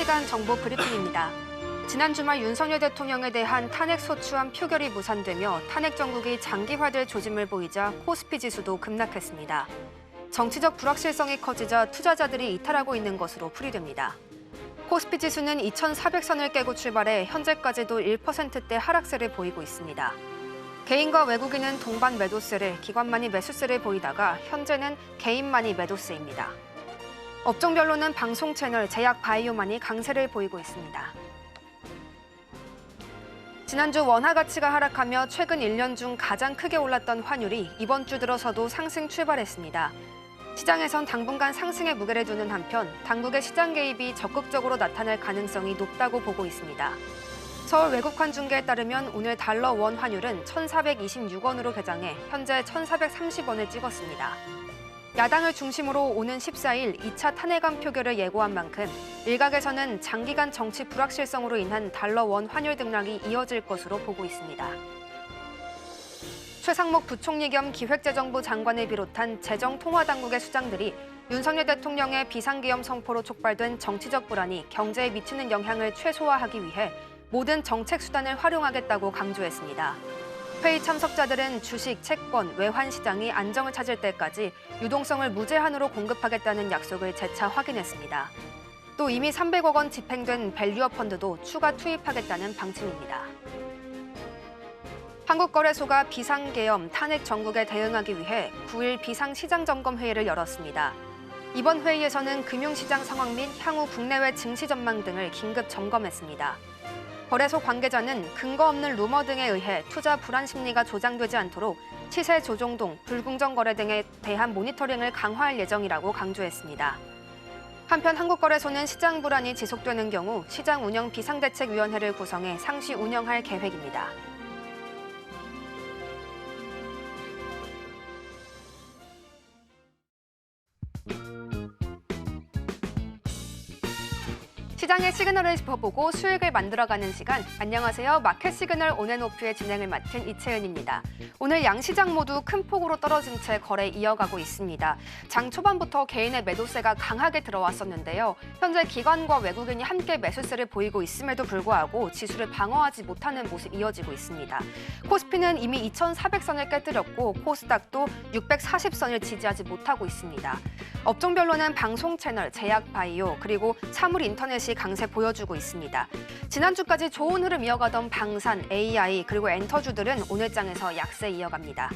실시간 정보 브리핑입니다. 지난 주말 윤석열 대통령에 대한 탄핵 소추안 표결이 무산되며 탄핵 정국이 장기화될 조짐을 보이자 코스피 지수도 급락했습니다. 정치적 불확실성이 커지자 투자자들이 이탈하고 있는 것으로 풀이됩니다. 코스피 지수는 2,400선을 깨고 출발해 현재까지도 1%대 하락세를 보이고 있습니다. 개인과 외국인은 동반 매도세를, 기관만이 매수세를 보이다가 현재는 개인만이 매도세입니다. 업종별로는 방송 채널, 제약, 바이오만이 강세를 보이고 있습니다. 지난주 원화 가치가 하락하며 최근 1년 중 가장 크게 올랐던 환율이 이번 주 들어서도 상승 출발했습니다. 시장에선 당분간 상승의 무게를 두는 한편 당국의 시장 개입이 적극적으로 나타날 가능성이 높다고 보고 있습니다. 서울 외국환중계에 따르면 오늘 달러 원 환율은 1,426원으로 개장해 현재 1,430원을 찍었습니다. 야당을 중심으로 오는 14일 2차 탄핵안 표결을 예고한 만큼 일각에서는 장기간 정치 불확실성으로 인한 달러 원 환율 등락이 이어질 것으로 보고 있습니다. 최상목 부총리 겸 기획재정부 장관을 비롯한 재정통화당국의 수장들이 윤석열 대통령의 비상계엄 선포로 촉발된 정치적 불안이 경제에 미치는 영향을 최소화하기 위해 모든 정책 수단을 활용하겠다고 강조했습니다. 회의 참석자들은 주식, 채권, 외환 시장이 안정을 찾을 때까지 유동성을 무제한으로 공급하겠다는 약속을 재차 확인했습니다. 또 이미 300억 원 집행된 밸류업 펀드도 추가 투입하겠다는 방침입니다. 한국거래소가 비상계엄, 탄핵 정국에 대응하기 위해 9일 비상시장점검회의를 열었습니다. 이번 회의에서는 금융시장 상황 및 향후 국내외 증시 전망 등을 긴급 점검했습니다. 거래소 관계자는 근거 없는 루머 등에 의해 투자 불안 심리가 조장되지 않도록 시세 조종 등 불공정 거래 등에 대한 모니터링을 강화할 예정이라고 강조했습니다. 한편 한국거래소는 시장 불안이 지속되는 경우 시장운영 비상대책위원회를 구성해 상시 운영할 계획입니다. 시장의 시그널을 짚어보고 수익을 만들어가는 시간. 안녕하세요. 마켓 시그널 온앤오프의 진행을 맡은 이채은입니다. 오늘 양시장 모두 큰 폭으로 떨어진 채 거래 이어가고 있습니다. 장 초반부터 개인의 매도세가 강하게 들어왔었는데요. 현재 기관과 외국인이 함께 매수세를 보이고 있음에도 불구하고 지수를 방어하지 못하는 모습 이어지고 있습니다. 코스피는 이미 2,400선을 깨뜨렸고 코스닥도 640선을 지지하지 못하고 있습니다. 업종별로는 방송 채널, 제약, 바이오, 그리고 사물 인터넷이 강세 보여주고 있습니다. 지난주까지 좋은 흐름 이어가던 방산, AI, 그리고 엔터주들은 오늘 장에서 약세 이어갑니다.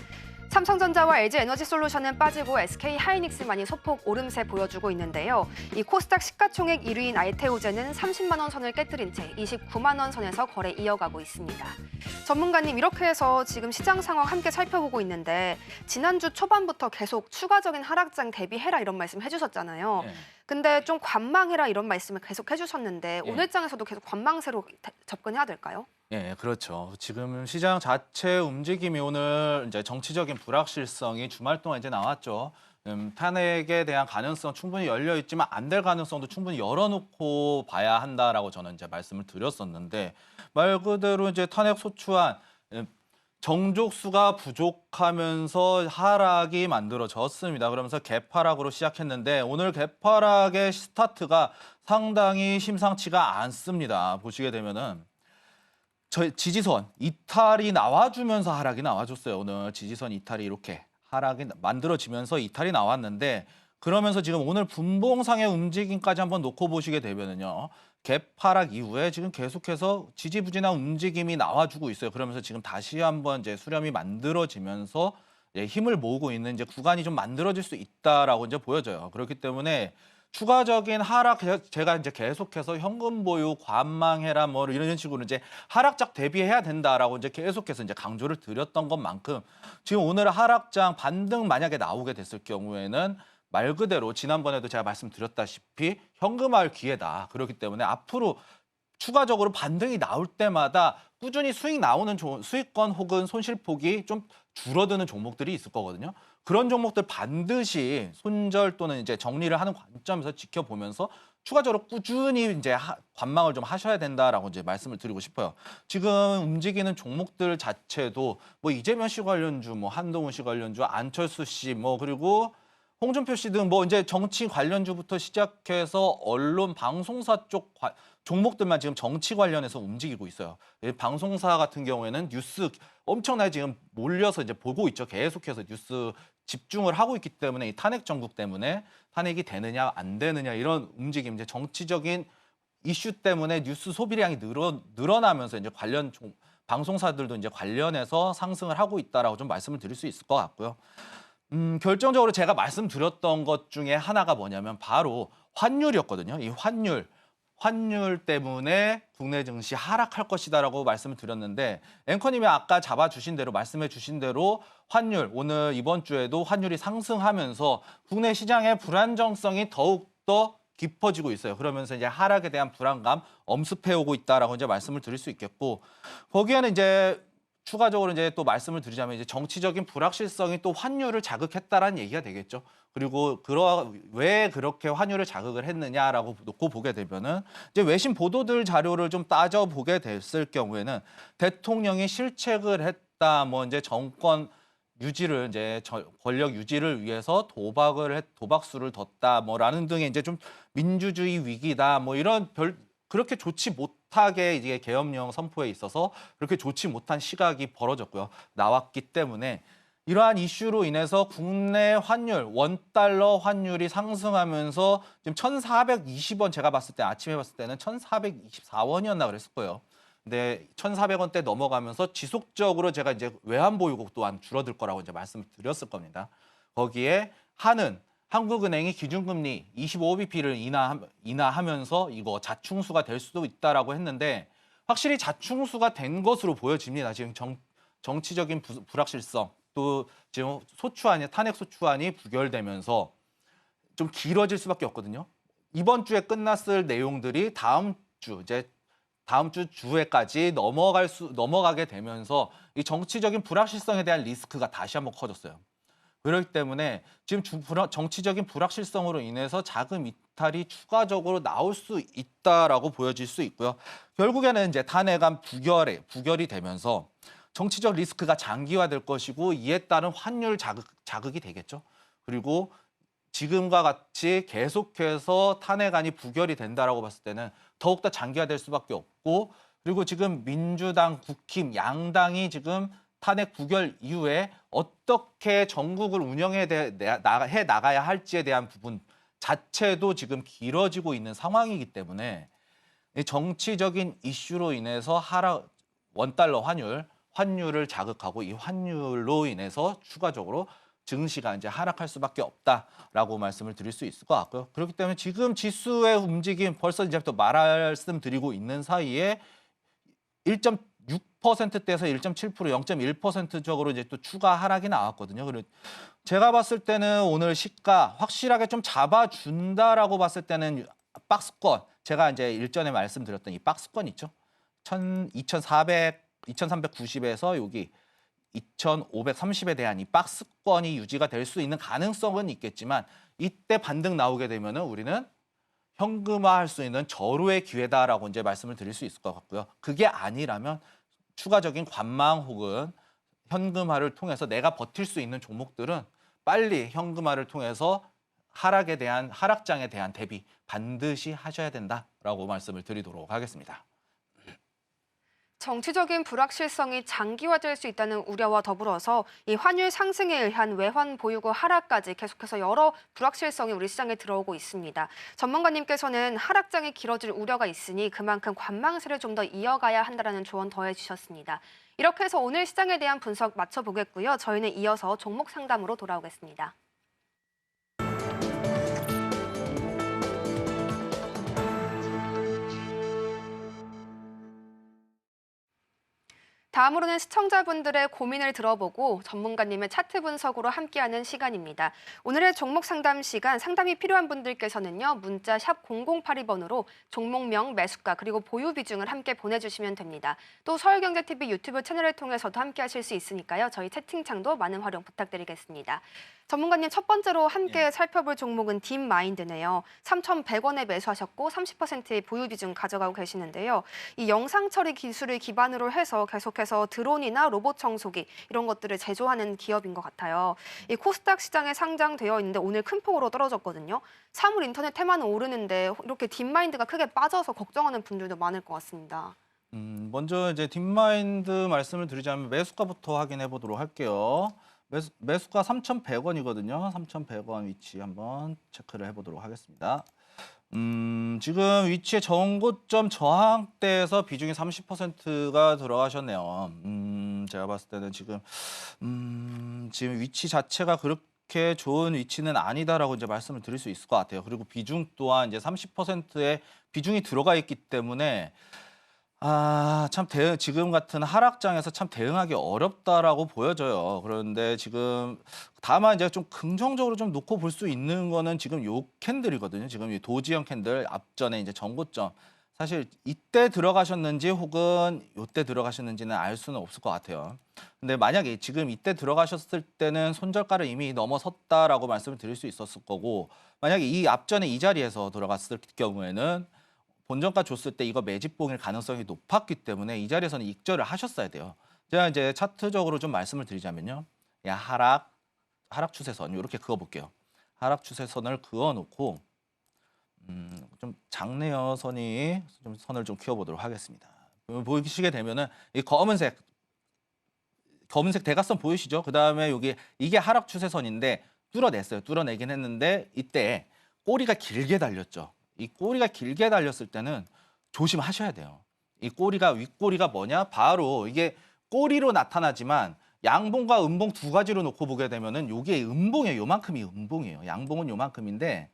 삼성전자와 LG에너지솔루션은 빠지고 SK하이닉스만이 소폭 오름세 보여주고 있는데요. 이 코스닥 시가총액 1위인 알테오제는 30만 원 선을 깨뜨린 채 29만 원 선에서 거래 이어가고 있습니다. 전문가님, 이렇게 해서 지금 시장 상황 함께 살펴보고 있는데 지난주 초반부터 계속 추가적인 하락장 대비해라 이런 말씀 해주셨잖아요. 근데 좀 관망해라 이런 말씀을 계속 해주셨는데 오늘 장에서도 계속 관망세로 접근해야 될까요? 예, 그렇죠. 지금 시장 자체 움직임이 오늘 이제 정치적인 불확실성이 주말 동안 이제 나왔죠. 탄핵에 대한 가능성 충분히 열려 있지만 안 될 가능성도 충분히 열어놓고 봐야 한다라고 저는 이제 말씀을 드렸었는데 말 그대로 이제 탄핵 소추안 정족수가 부족하면서 하락이 만들어졌습니다. 그러면서 개파락으로 시작했는데 오늘 개파락의 스타트가 상당히 심상치가 않습니다. 보시게 되면은 지지선 이탈이 나와주면서 하락이 나와줬어요. 오늘 지지선 이탈이 이렇게 하락이 만들어지면서 이탈이 나왔는데 그러면서 지금 오늘 분봉상의 움직임까지 한번 놓고 보시게 되면은요. 갭하락 이후에 지금 계속해서 지지부진한 움직임이 나와주고 있어요. 그러면서 지금 다시 한번 이제 수렴이 만들어지면서 힘을 모으고 있는 이제 구간이 좀 만들어질 수 있다라고 이제 보여져요. 그렇기 때문에 추가적인 하락 제가 이제 계속해서 현금 보유 관망해라 뭐 이런 식으로 이제 하락장 대비해야 된다라고 이제 계속해서 이제 강조를 드렸던 것만큼 지금 오늘 하락장 반등 만약에 나오게 됐을 경우에는 말 그대로 지난번에도 제가 말씀드렸다시피 현금화할 기회다. 그렇기 때문에 앞으로 추가적으로 반등이 나올 때마다 꾸준히 수익 나오는 수익권 혹은 손실폭이 좀 줄어드는 종목들이 있을 거거든요. 그런 종목들 반드시 손절 또는 이제 정리를 하는 관점에서 지켜보면서 추가적으로 꾸준히 이제 관망을 좀 하셔야 된다라고 이제 말씀을 드리고 싶어요. 지금 움직이는 종목들 자체도 뭐 이재명 씨 관련주, 뭐 한동훈 씨 관련주, 안철수 씨, 뭐 그리고 홍준표 씨 등 뭐 이제 정치 관련주부터 시작해서 언론, 방송사 쪽 종목들만 지금 정치 관련해서 움직이고 있어요. 이 방송사 같은 경우에는 뉴스 엄청나게 지금 몰려서 이제 보고 있죠. 계속해서 뉴스 집중을 하고 있기 때문에 이 탄핵 정국 때문에 탄핵이 되느냐 안 되느냐 이런 움직임, 이제 정치적인 이슈 때문에 뉴스 소비량이 늘어나면서 이제 방송사들도 이제 관련해서 상승을 하고 있다라고 좀 말씀을 드릴 수 있을 것 같고요. 결정적으로 제가 말씀드렸던 것 중에 하나가 뭐냐면 바로 환율이었거든요. 이 환율 때문에 국내 증시 하락할 것이다라고 말씀을 드렸는데 앵커님이 아까 잡아주신 대로 말씀해 주신 대로 환율 오늘 이번 주에도 환율이 상승하면서 국내 시장의 불안정성이 더욱더 깊어지고 있어요. 그러면서 이제 하락에 대한 불안감 엄습해 오고 있다라고 이제 말씀을 드릴 수 있겠고 거기에는 이제 추가적으로 이제 또 말씀을 드리자면 이제 정치적인 불확실성이 또 환율을 자극했다라는 얘기가 되겠죠. 그리고 왜 그렇게 환율을 자극을 했느냐라고 놓고 보게 되면은 이제 외신 보도들 자료를 좀 따져 보게 됐을 경우에는 대통령이 실책을 했다, 뭐 이제 정권 유지를 이제 권력 유지를 위해서 도박수를 뒀다, 뭐라는 등의 이제 좀 민주주의 위기다, 뭐 이런 그렇게 좋지 못하게 이제 계엄령 선포에 있어서 그렇게 좋지 못한 시각이 벌어졌고요. 나왔기 때문에 이러한 이슈로 인해서 국내 환율, 원달러 환율이 상승하면서 지금 1,420원 제가 봤을 때 아침에 봤을 때는 1,424원이었나 그랬을 거예요. 근데 1,400원대 넘어가면서 지속적으로 제가 이제 외환 보유고 또한 줄어들 거라고 이제 말씀을 드렸을 겁니다. 거기에 한국은행이 기준금리 25bp를 인하하면서 이거 자충수가 될 수도 있다라고 했는데 확실히 자충수가 된 것으로 보여집니다. 지금 정치적인 불확실성 또 지금 탄핵 소추안이 부결되면서 좀 길어질 수밖에 없거든요. 이번 주에 끝났을 내용들이 다음 주 주에까지 넘어가게 되면서 이 정치적인 불확실성에 대한 리스크가 다시 한번 커졌어요. 그렇기 때문에 지금 정치적인 불확실성으로 인해서 자금 이탈이 추가적으로 나올 수 있다라고 보여질 수 있고요. 결국에는 이제 탄핵안 부결이 되면서 정치적 리스크가 장기화될 것이고 이에 따른 환율 자극이 되겠죠. 그리고 지금과 같이 계속해서 탄핵안이 부결이 된다라고 봤을 때는 더욱더 장기화될 수밖에 없고 그리고 지금 민주당, 국힘, 양당이 지금 탄핵 부결 이후에 어떻게 전국을 운영해 나가야 할지에 대한 부분 자체도 지금 길어지고 있는 상황이기 때문에 정치적인 이슈로 인해서 원달러 환율을 자극하고 이 환율로 인해서 추가적으로 증시가 이제 하락할 수밖에 없다라고 말씀을 드릴 수 있을 것 같고요. 그렇기 때문에 지금 지수의 움직임 벌써 이제부터 말씀드리고 있는 사이에 1.6%대에서 1.7%, 0.1%적으로 이제 또 추가 하락이 나왔거든요. 그리고 제가 봤을 때는 오늘 시가 확실하게 좀 잡아준다라고 봤을 때는 박스권, 제가 이제 일전에 말씀드렸던 이 박스권 있죠. 2,390에서 여기 2,530에 대한 이 박스권이 유지가 될 수 있는 가능성은 있겠지만 이때 반등 나오게 되면은 우리는 현금화할 수 있는 절호의 기회다라고 이제 말씀을 드릴 수 있을 것 같고요. 그게 아니라면 추가적인 관망 혹은 현금화를 통해서 내가 버틸 수 있는 종목들은 빨리 현금화를 통해서 하락장에 대한 대비 반드시 하셔야 된다라고 말씀을 드리도록 하겠습니다. 정치적인 불확실성이 장기화될 수 있다는 우려와 더불어서 이 환율 상승에 의한 외환 보유고 하락까지 계속해서 여러 불확실성이 우리 시장에 들어오고 있습니다. 전문가님께서는 하락장이 길어질 우려가 있으니 그만큼 관망세를 좀 더 이어가야 한다는 조언 더해주셨습니다. 이렇게 해서 오늘 시장에 대한 분석 마쳐보겠고요. 저희는 이어서 종목 상담으로 돌아오겠습니다. 다음으로는 시청자분들의 고민을 들어보고 전문가님의 차트 분석으로 함께하는 시간입니다. 오늘의 종목 상담 시간, 상담이 필요한 분들께서는요. 문자 샵 0082번으로 종목명, 매수가 그리고 보유 비중을 함께 보내주시면 됩니다. 또 서울경제TV 유튜브 채널을 통해서도 함께하실 수 있으니까요. 저희 채팅창도 많은 활용 부탁드리겠습니다. 전문가님 첫 번째로 함께 예. 살펴볼 종목은 딥마인드네요. 3,100원에 매수하셨고 30%의 보유 비중 가져가고 계시는데요. 이 영상 처리 기술을 기반으로 해서 계속해서 드론이나 로봇 청소기 이런 것들을 제조하는 기업인 것 같아요. 이 코스닥 시장에 상장되어 있는데 오늘 큰 폭으로 떨어졌거든요. 사물 인터넷 테마는 오르는데 이렇게 딥마인드가 크게 빠져서 걱정하는 분들도 많을 것 같습니다. 먼저 이제 딥마인드 말씀을 드리자면 매수가부터 확인해 보도록 할게요. 매수가 3,100원이거든요. 3,100원 위치 한번 체크를 해보도록 하겠습니다. 지금 위치의 전고점 저항대에서 비중이 30%가 들어가셨네요. 제가 봤을 때는 지금 위치 자체가 그렇게 좋은 위치는 아니다라고 이제 말씀을 드릴 수 있을 것 같아요. 그리고 비중 또한 이제 30%의 비중이 들어가 있기 때문에 참 지금 같은 하락장에서 참 대응하기 어렵다라고 보여져요. 그런데 지금 다만 이제 좀 긍정적으로 좀 놓고 볼 수 있는 거는 지금 요 캔들이거든요. 지금 이 도지형 캔들 앞전에 이제 전고점. 사실 이때 들어가셨는지 혹은 요때 들어가셨는지는 알 수는 없을 것 같아요. 근데 만약에 지금 이때 들어가셨을 때는 손절가를 이미 넘어섰다라고 말씀을 드릴 수 있었을 거고, 만약에 이 앞전에 이 자리에서 들어갔을 경우에는 본전가 줬을 때 이거 매집봉일 가능성이 높았기 때문에 이 자리에서는 익절을 하셨어야 돼요. 제가 이제 차트적으로 좀 말씀을 드리자면요. 하락 추세선 이렇게 그어볼게요. 하락 추세선을 그어놓고 좀 장내어 선이 좀 선을 좀 그어보도록 하겠습니다. 보시게 되면은 이 검은색 대각선 보이시죠? 그 다음에 이게 하락 추세선인데 뚫어냈어요. 뚫어내긴 했는데 이때 꼬리가 길게 달렸죠. 이 꼬리가 길게 달렸을 때는 조심하셔야 돼요. 이 윗꼬리가 뭐냐? 바로 이게 꼬리로 나타나지만 양봉과 음봉 두 가지로 놓고 보게 되면은 요게 음봉이에요. 요만큼이 음봉이에요. 양봉은 요만큼인데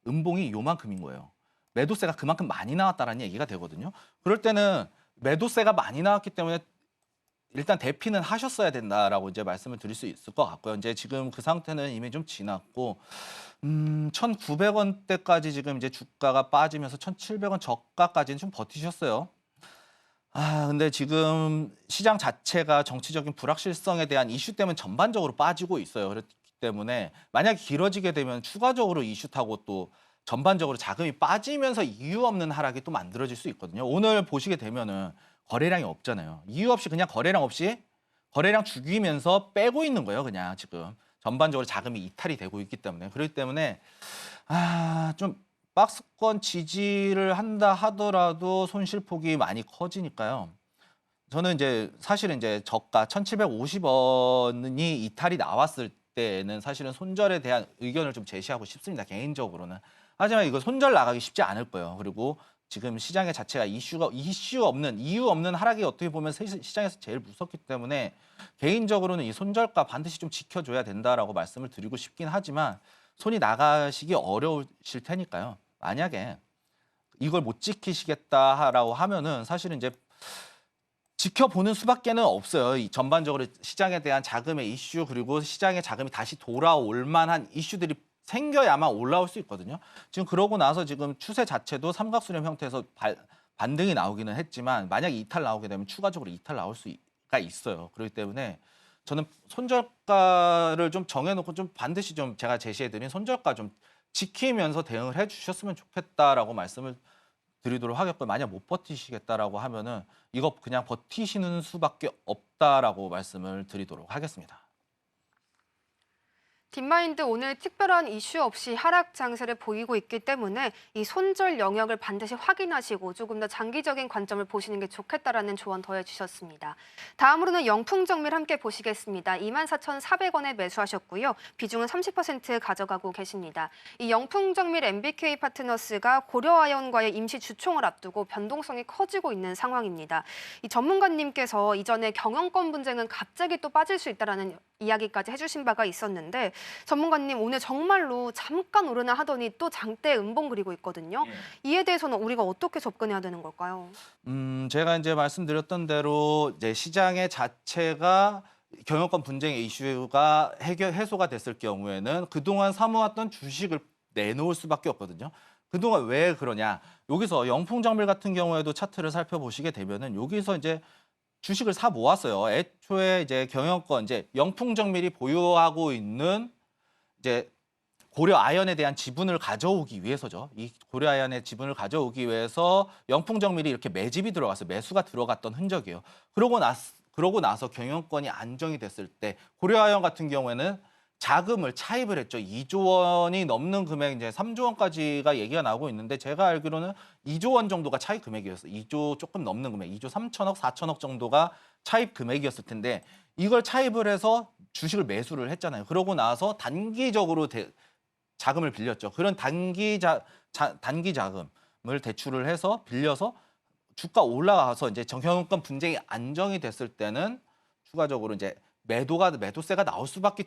음봉이 요만큼인 거예요. 매도세가 그만큼 많이 나왔다라는 얘기가 되거든요. 그럴 때는 매도세가 많이 나왔기 때문에 일단 대피는 하셨어야 된다라고 이제 말씀을 드릴 수 있을 것 같고요. 이제 지금 그 상태는 이미 좀 지났고, 1,900원대까지 지금 이제 주가가 빠지면서 1,700원 저가까지는 좀 버티셨어요. 근데 지금 시장 자체가 정치적인 불확실성에 대한 이슈 때문에 전반적으로 빠지고 있어요. 그렇기 때문에 만약에 길어지게 되면 추가적으로 이슈 타고 또 전반적으로 자금이 빠지면서 이유 없는 하락이 또 만들어질 수 있거든요. 오늘 보시게 되면은 거래량이 없잖아요. 이유 없이 그냥 거래량 죽이면서 빼고 있는 거예요. 그냥 지금 전반적으로 자금이 이탈이 되고 있기 때문에. 그렇기 때문에 좀 박스권 지지를 한다 하더라도 손실폭이 많이 커지니까요. 저는 이제 사실은 이제 저가 1,750원이 이탈이 나왔을 때는 사실은 손절에 대한 의견을 좀 제시하고 싶습니다. 개인적으로는. 하지만 이거 손절 나가기 쉽지 않을 거예요. 그리고 지금 시장의 자체가 이유 없는 하락이 어떻게 보면 시장에서 제일 무섭기 때문에 개인적으로는 이 손절가 반드시 좀 지켜줘야 된다라고 말씀을 드리고 싶긴 하지만 손이 나가시기 어려우실 테니까요. 만약에 이걸 못 지키시겠다라고 하면은 사실은 이제 지켜보는 수밖에는 없어요. 이 전반적으로 시장에 대한 자금의 이슈 그리고 시장의 자금이 다시 돌아올 만한 이슈들이 생겨야만 올라올 수 있거든요. 지금 그러고 나서 지금 추세 자체도 삼각수렴 형태에서 반등이 나오기는 했지만 만약에 이탈 나오게 되면 추가적으로 이탈 나올 수가 있어요. 그렇기 때문에 저는 손절가를 좀 정해놓고 좀 반드시 좀 제가 제시해드린 손절가 좀 지키면서 대응을 해주셨으면 좋겠다라고 말씀을 드리도록 하겠고요. 만약 못 버티시겠다라고 하면은 이거 그냥 버티시는 수밖에 없다라고 말씀을 드리도록 하겠습니다. 딥마인드 오늘 특별한 이슈 없이 하락 장세를 보이고 있기 때문에 이 손절 영역을 반드시 확인하시고 조금 더 장기적인 관점을 보시는 게 좋겠다라는 조언 더해주셨습니다. 다음으로는 영풍정밀 함께 보시겠습니다. 24,400원에 매수하셨고요. 비중은 30% 가져가고 계십니다. 이 영풍정밀 MBK 파트너스가 고려아연과의 임시 주총을 앞두고 변동성이 커지고 있는 상황입니다. 이 전문가님께서 이전에 경영권 분쟁은 갑자기 또 빠질 수 있다라는 이야기까지 해주신 바가 있었는데 전문가님 오늘 정말로 잠깐 오르나 하더니 또 장대 음봉 그리고 있거든요. 이에 대해서는 우리가 어떻게 접근해야 되는 걸까요? 제가 이제 말씀드렸던 대로 이제 시장의 자체가 경영권 분쟁의 이슈가 해소가 됐을 경우에는 그동안 사모았던 주식을 내놓을 수밖에 없거든요. 그동안 왜 그러냐? 여기서 영풍정밀 같은 경우에도 차트를 살펴보시게 되면은 여기서 이제 주식을 사 모았어요. 애초에 이제 경영권, 이제 영풍정밀이 보유하고 있는 이제 고려 아연에 대한 지분을 가져오기 위해서죠. 이 고려 아연의 지분을 가져오기 위해서 영풍정밀이 이렇게 매집이 들어갔어요. 매수가 들어갔던 흔적이에요. 그러고 나서 경영권이 안정이 됐을 때 고려 아연 같은 경우에는 자금을 차입을 했죠. 2조 원이 넘는 금액, 이제 3조 원까지가 얘기가 나오고 있는데 제가 알기로는 2조 원 정도가 차입 금액이었어요. 2조 조금 넘는 금액, 2조 3천억, 4천억 정도가 차입 금액이었을 텐데 이걸 차입을 해서 주식을 매수를 했잖아요. 그러고 나서 단기적으로 자금을 빌렸죠. 그런 단기 자금을 대출을 해서 빌려서 주가 올라가서 이제 경영권 분쟁이 안정이 됐을 때는 추가적으로 이제 매도세가 나올 수밖에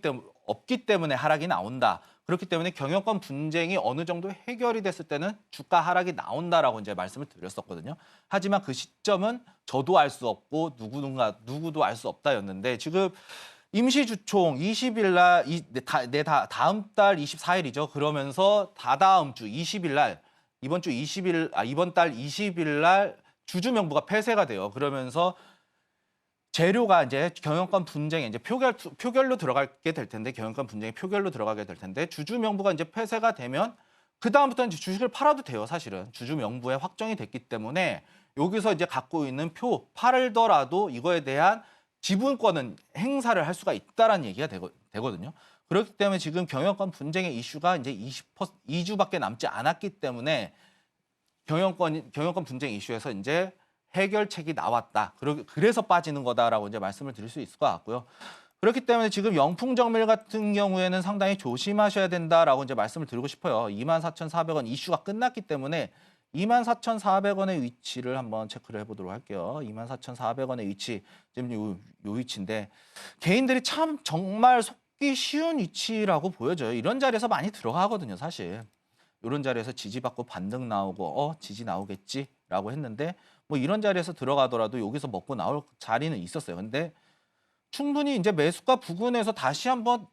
없기 때문에 하락이 나온다. 그렇기 때문에 경영권 분쟁이 어느 정도 해결이 됐을 때는 주가 하락이 나온다라고 이제 말씀을 드렸었거든요. 하지만 그 시점은 저도 알 수 없고 누구도 알 수 없다였는데 지금 임시주총 20일 날, 다음 달 24일이죠. 그러면서 다다음 주 20일 날, 이번 달 20일 날 주주명부가 폐쇄가 돼요. 그러면서 재료가 이제 경영권 분쟁에 이제 표결로 들어가게 될 텐데, 경영권 분쟁이 표결로 들어가게 될 텐데, 주주명부가 이제 폐쇄가 되면 그다음부터는 이제 주식을 팔아도 돼요, 사실은. 주주명부에 확정이 됐기 때문에 여기서 이제 갖고 있는 팔더라도 이거에 대한 지분권은 행사를 할 수가 있다라는 얘기가 되거든요. 그렇기 때문에 지금 경영권 분쟁의 이슈가 이제 2주밖에 남지 않았기 때문에 경영권 분쟁 이슈에서 이제 해결책이 나왔다. 그래서 빠지는 거다라고 이제 말씀을 드릴 수 있을 것 같고요. 그렇기 때문에 지금 영풍정밀 같은 경우에는 상당히 조심하셔야 된다라고 이제 말씀을 드리고 싶어요. 24,400원 이슈가 끝났기 때문에 24,400원의 위치를 한번 체크를 해보도록 할게요. 24,400원의 위치, 지금 요 위치인데 개인들이 참 정말 속기 쉬운 위치라고 보여져요. 이런 자리에서 많이 들어가거든요, 사실. 이런 자리에서 지지받고 반등 나오고 지지 나오겠지라고 했는데 뭐 이런 자리에서 들어가더라도 여기서 먹고 나올 자리는 있었어요. 근데 충분히 이제 매수가 부근에서 다시 한번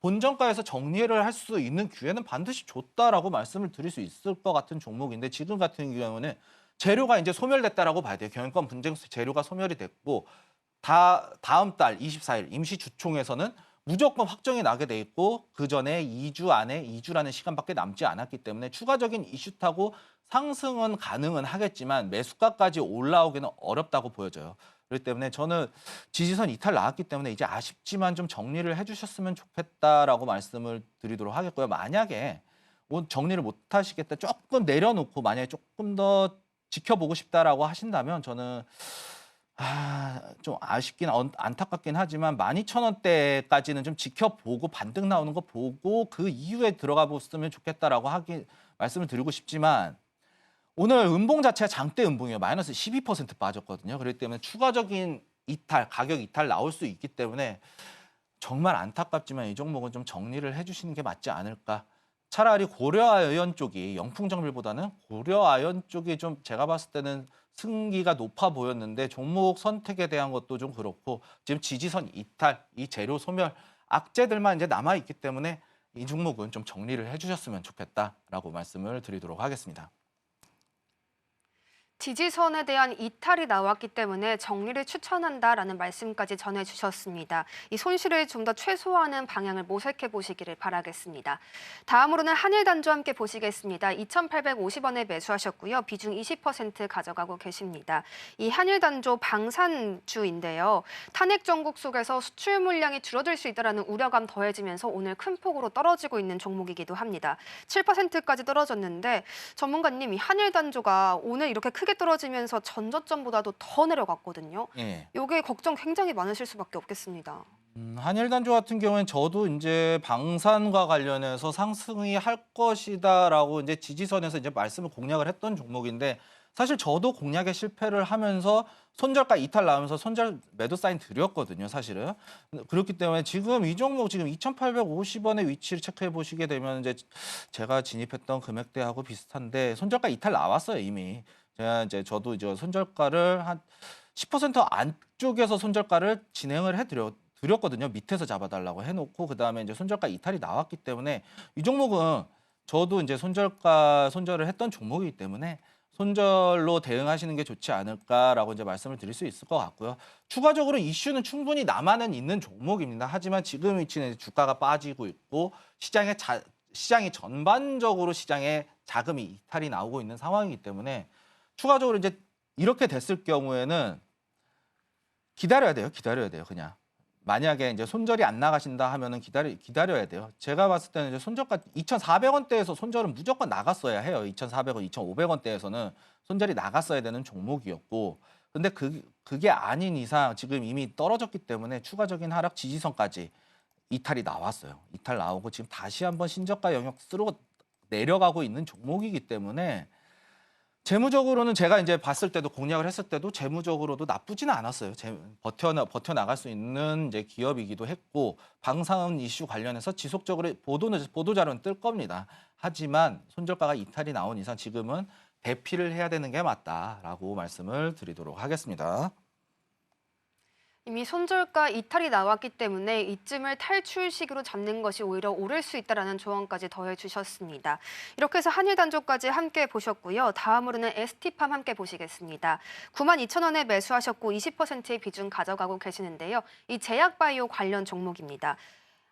본전가에서 정리를 할 수 있는 기회는 반드시 줬다라고 말씀을 드릴 수 있을 것 같은 종목인데 지금 같은 경우는 재료가 이제 소멸됐다라고 봐야 돼요. 경영권 분쟁 재료가 소멸이 됐고 다음 달 24일 임시주총에서는 무조건 확정이 나게 돼 있고 그 전에 2주라는 시간밖에 남지 않았기 때문에 추가적인 이슈 타고 상승은 가능은 하겠지만 매수가까지 올라오기는 어렵다고 보여져요. 그렇기 때문에 저는 지지선 이탈 나왔기 때문에 이제 아쉽지만 좀 정리를 해주셨으면 좋겠다라고 말씀을 드리도록 하겠고요. 만약에 정리를 못 하시겠다, 조금 내려놓고 만약에 조금 더 지켜보고 싶다라고 하신다면 저는 좀 아쉽긴 안타깝긴 하지만 12,000원대까지는 좀 지켜보고 반등 나오는 거 보고 그 이후에 들어가 보셨으면 좋겠다라고 말씀을 드리고 싶지만 오늘 음봉 자체가 장대 음봉이에요. 마이너스 12% 빠졌거든요. 그렇기 때문에 추가적인 가격 이탈 나올 수 있기 때문에 정말 안타깝지만 이 종목은 좀 정리를 해주시는 게 맞지 않을까. 차라리 고려아연 쪽이 영풍정밀보다는 고려아연 쪽이 좀 제가 봤을 때는 승기가 높아 보였는데 종목 선택에 대한 것도 좀 그렇고 지금 지지선 이탈, 이 재료 소멸, 악재들만 이제 남아있기 때문에 이 종목은 좀 정리를 해주셨으면 좋겠다라고 말씀을 드리도록 하겠습니다. 지지선에 대한 이탈이 나왔기 때문에 정리를 추천한다라는 말씀까지 전해주셨습니다. 이 손실을 좀 더 최소화하는 방향을 모색해 보시기를 바라겠습니다. 다음으로는 한일단조 함께 보시겠습니다. 2,850원에 매수하셨고요. 비중 20% 가져가고 계십니다. 이 한일단조 방산주인데요. 탄핵 정국 속에서 수출 물량이 줄어들 수 있다는 우려감 더해지면서 오늘 큰 폭으로 떨어지고 있는 종목이기도 합니다. 7%까지 떨어졌는데 전문가님, 이 한일단조가 오늘 이렇게 크게 떨어지면서 전저점보다도 더 내려갔거든요. 이게 걱정 굉장히 많으실 수밖에 없겠습니다. 한일단조 같은 경우에는 저도 이제 방산과 관련해서 상승이 할 것이다라고 이제 지지선에서 이제 말씀을 공략을 했던 종목인데 사실 저도 공략에 실패를 하면서 손절가 이탈 나오면서 손절 매도 사인 드렸거든요, 사실은. 그렇기 때문에 지금 이 종목 지금 2,850원의 위치를 체크해 보시게 되면 이제 제가 진입했던 금액대하고 비슷한데 손절가 이탈 나왔어요, 이미. 저도 이제 손절가를 한 10% 안쪽에서 손절가를 진행을 드렸거든요. 밑에서 잡아달라고 해놓고 그다음에 이제 손절가 이탈이 나왔기 때문에 이 종목은 저도 이제 손절을 했던 종목이기 때문에 손절로 대응하시는 게 좋지 않을까라고 이제 말씀을 드릴 수 있을 것 같고요. 추가적으로 이슈는 충분히 남아는 있는 종목입니다. 하지만 지금 위치는 주가가 빠지고 있고 시장이 전반적으로 시장에 자금이 이탈이 나오고 있는 상황이기 때문에 추가적으로 이제 이렇게 됐을 경우에는 기다려야 돼요, 그냥. 만약에 이제 손절이 안 나가신다 하면은 기다려야 돼요. 제가 봤을 때는 이제 손절가 2,400원대에서 손절은 무조건 나갔어야 해요. 2,400원, 2,500원대에서는 손절이 나갔어야 되는 종목이었고, 근데 그게 아닌 이상 지금 이미 떨어졌기 때문에 추가적인 하락 지지선까지 이탈이 나왔어요. 이탈 나오고 지금 다시 한번 신저가 영역 쓰러 내려가고 있는 종목이기 때문에 재무적으로는 제가 이제 봤을 때도 공략을 했을 때도 재무적으로도 나쁘지는 않았어요. 버텨 나갈 수 있는 이제 기업이기도 했고 방사능 이슈 관련해서 지속적으로 보도 자료는 뜰 겁니다. 하지만 손절가가 이탈이 나온 이상 지금은 대피를 해야 되는 게 맞다라고 말씀을 드리도록 하겠습니다. 이미 손절가 이탈이 나왔기 때문에 이쯤을 탈출식으로 잡는 것이 오히려 오를 수 있다라는 조언까지 더해 주셨습니다. 이렇게 해서 한일 단조까지 함께 보셨고요. 다음으로는 ST팜 함께 보시겠습니다. 92,000원에 매수하셨고 20%의 비중 가져가고 계시는데요. 이 제약바이오 관련 종목입니다.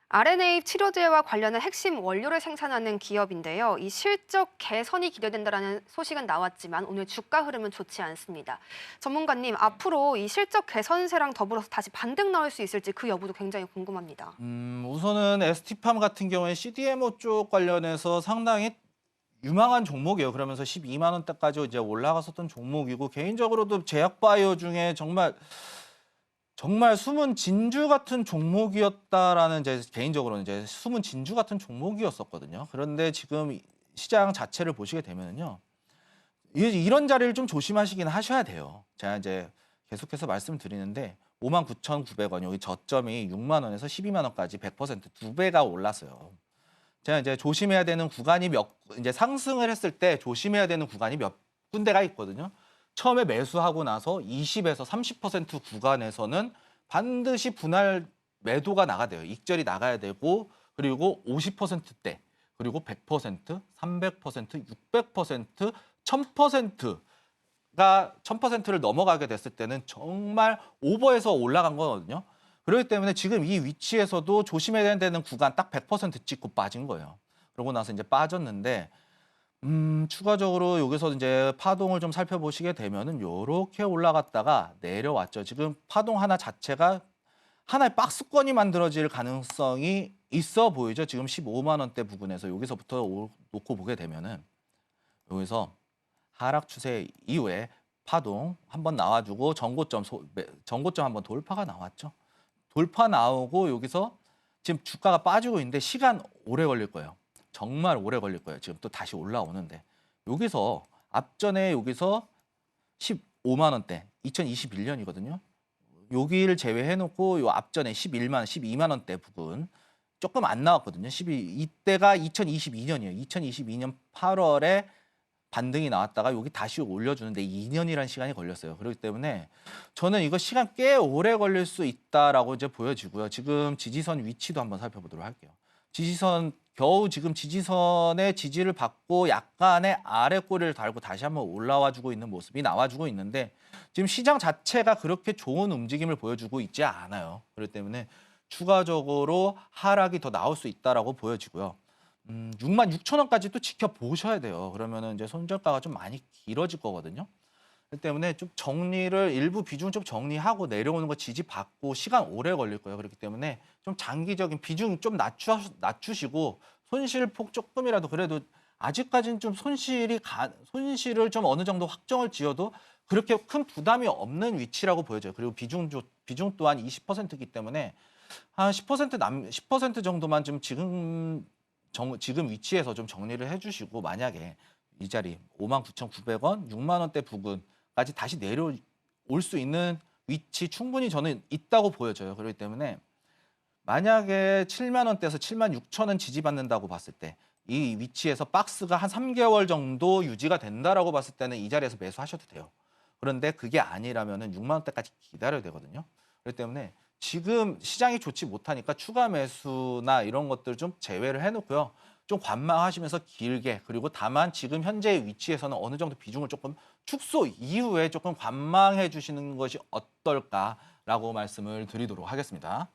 RNA 치료제와 관련한 핵심 원료를 생산하는 기업인데요. 이 실적 개선이 기대된다라는 소식은 나왔지만 오늘 주가 흐름은 좋지 않습니다. 전문가님, 앞으로 이 실적 개선세랑 더불어서 다시 반등 나올 수 있을지 그 여부도 굉장히 궁금합니다. 우선은 ST팜 같은 경우에 CDMO 쪽 관련해서 상당히 유망한 종목이에요. 그러면서 12만 원대까지 이제 올라갔었던 종목이고 개인적으로도 제약바이오 중에 정말 숨은 진주 같은 종목이었다라는 이제 개인적으로는 이제 숨은 진주 같은 종목이었었거든요. 그런데 지금 시장 자체를 보시게 되면은요. 이런 자리를 좀 조심하시긴 하셔야 돼요. 제가 이제 계속해서 말씀드리는데 59,900원 여기 저점이 6만 원에서 12만 원까지 100%두 배가 올랐어요. 제가 이제 조심해야 되는 구간이 이제 상승을 했을 때 조심해야 되는 구간이 몇 군데가 있거든요. 처음에 매수하고 나서 20에서 30% 구간에서는 반드시 분할 매도가 나가야 돼요. 익절이 나가야 되고 그리고 50%대 그리고 100%, 300%, 600%, 1000%가 1000%를 넘어가게 됐을 때는 정말 오버해서 올라간 거거든요. 그렇기 때문에 지금 이 위치에서도 조심해야 되는 구간 딱 100% 찍고 빠진 거예요. 그러고 나서 이제 빠졌는데 추가적으로 여기서 이제 파동을 좀 살펴보시게 되면은 요렇게 올라갔다가 내려왔죠. 지금 파동 하나 자체가 하나의 박스권이 만들어질 가능성이 있어 보이죠. 지금 15만 원대 부근에서 여기서부터 놓고 보게 되면은 여기서 하락 추세 이후에 파동 한번 나와주고 전고점 한번 돌파가 나왔죠. 돌파 나오고 여기서 지금 주가가 빠지고 있는데 시간 오래 걸릴 거예요. 정말 오래 걸릴 거예요. 지금 또 다시 올라오는데 여기서 앞전에 여기서 15만 원대 2021년이거든요. 여기를 제외해놓고 요 앞전에 12만 원대 부근 조금 안 나왔거든요. 이때가 2022년이에요. 2022년 8월에 반등이 나왔다가 여기 다시 올려주는데 2년이라는 시간이 걸렸어요. 그렇기 때문에 저는 이거 시간 꽤 오래 걸릴 수 있다라고 이제 보여지고요. 지금 지지선 위치도 한번 살펴보도록 할게요. 겨우 지금 지지선의 지지를 받고 약간의 아래 꼬리를 달고 다시 한번 올라와주고 있는 모습이 나와주고 있는데 지금 시장 자체가 그렇게 좋은 움직임을 보여주고 있지 않아요. 그렇기 때문에 추가적으로 하락이 더 나올 수 있다라고 보여지고요. 66,000원까지 또 지켜보셔야 돼요. 그러면은 이제 손절가가 좀 많이 길어질 거거든요. 그렇기 때문에 좀 일부 비중 좀 정리하고 내려오는 거 지지받고 시간 오래 걸릴 거예요. 그렇기 때문에 좀 장기적인 비중 좀 낮추시고 손실폭 조금이라도 그래도 아직까지는 좀 손실을 좀 어느 정도 확정을 지어도 그렇게 큰 부담이 없는 위치라고 보여져요. 그리고 비중 또한 20%이기 때문에 한 10% 정도만 좀 지금 위치에서 좀 정리를 해주시고 만약에 이 자리 59,900원, 6만 원대 부근까지 다시 내려올 수 있는 위치 충분히 저는 있다고 보여져요. 그렇기 때문에 만약에 7만 원대에서 7만 6천 원 지지받는다고 봤을 때 이 위치에서 박스가 한 3개월 정도 유지가 된다라고 봤을 때는 이 자리에서 매수하셔도 돼요. 그런데 그게 아니라면은 6만 원대까지 기다려야 되거든요. 그렇기 때문에 지금 시장이 좋지 못하니까 추가 매수나 이런 것들 좀 제외를 해놓고요. 좀 관망하시면서 길게 그리고 다만 지금 현재의 위치에서는 어느 정도 비중을 조금 축소 이후에 조금 관망해 주시는 것이 어떨까라고 말씀을 드리도록 하겠습니다.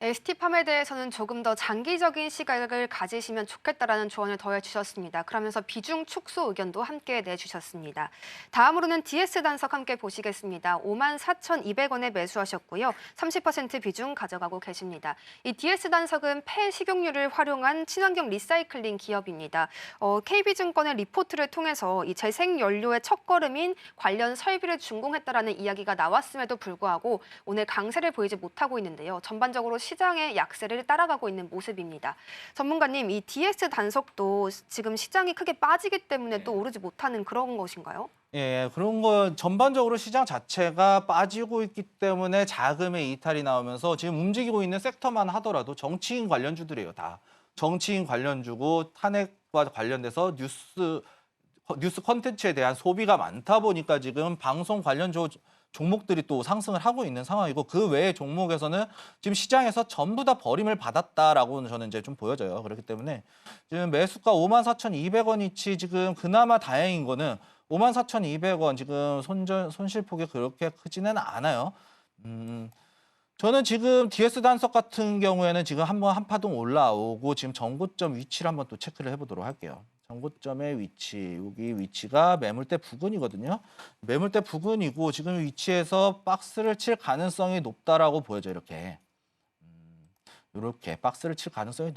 ST팜에 대해서는 조금 더 장기적인 시각을 가지시면 좋겠다라는 조언을 더해주셨습니다. 그러면서 비중 축소 의견도 함께 내주셨습니다. 다음으로는 DS 단석 함께 보시겠습니다. 54,200원에 매수하셨고요. 30% 비중 가져가고 계십니다. 이 DS 단석은 폐식용유를 활용한 친환경 리사이클링 기업입니다. KB증권의 리포트를 통해서 이 재생연료의 첫걸음인 관련 설비를 준공했다라는 이야기가 나왔음에도 불구하고 오늘 강세를 보이지 못하고 있는데요. 전반적으로 시장의 약세를 따라가고 있는 모습입니다. 전문가님, 이 DS 단속도 지금 시장이 크게 빠지기 때문에 또 오르지 못하는 그런 것인가요? 예, 그런 건 전반적으로 시장 자체가 빠지고 있기 때문에 자금의 이탈이 나오면서 지금 움직이고 있는 섹터만 하더라도 정치인 관련주들이에요, 다. 정치인 관련주고 탄핵과 관련돼서 뉴스 콘텐츠에 대한 소비가 많다 보니까 지금 방송 관련 종목들이 또 상승을 하고 있는 상황이고 그 외의 종목에서는 지금 시장에서 전부 다 버림을 받았다라고 저는 이제 좀 보여져요. 그렇기 때문에 지금 매수가 54,200원이치 지금 그나마 다행인 거는 54,200원 지금 손실폭이 그렇게 크지는 않아요. 저는 지금 DS 단석 같은 경우에는 지금 한번 한파동 올라오고 지금 전고점 위치를 한번 또 체크를 해보도록 할게요. 전고점의 위치, 여기 위치가 매물대 부근이거든요. 매물대 부근이고 지금 위치에서 박스를 칠 가능성이 높다라고 보여져요. 이렇게 박스를 칠 가능성이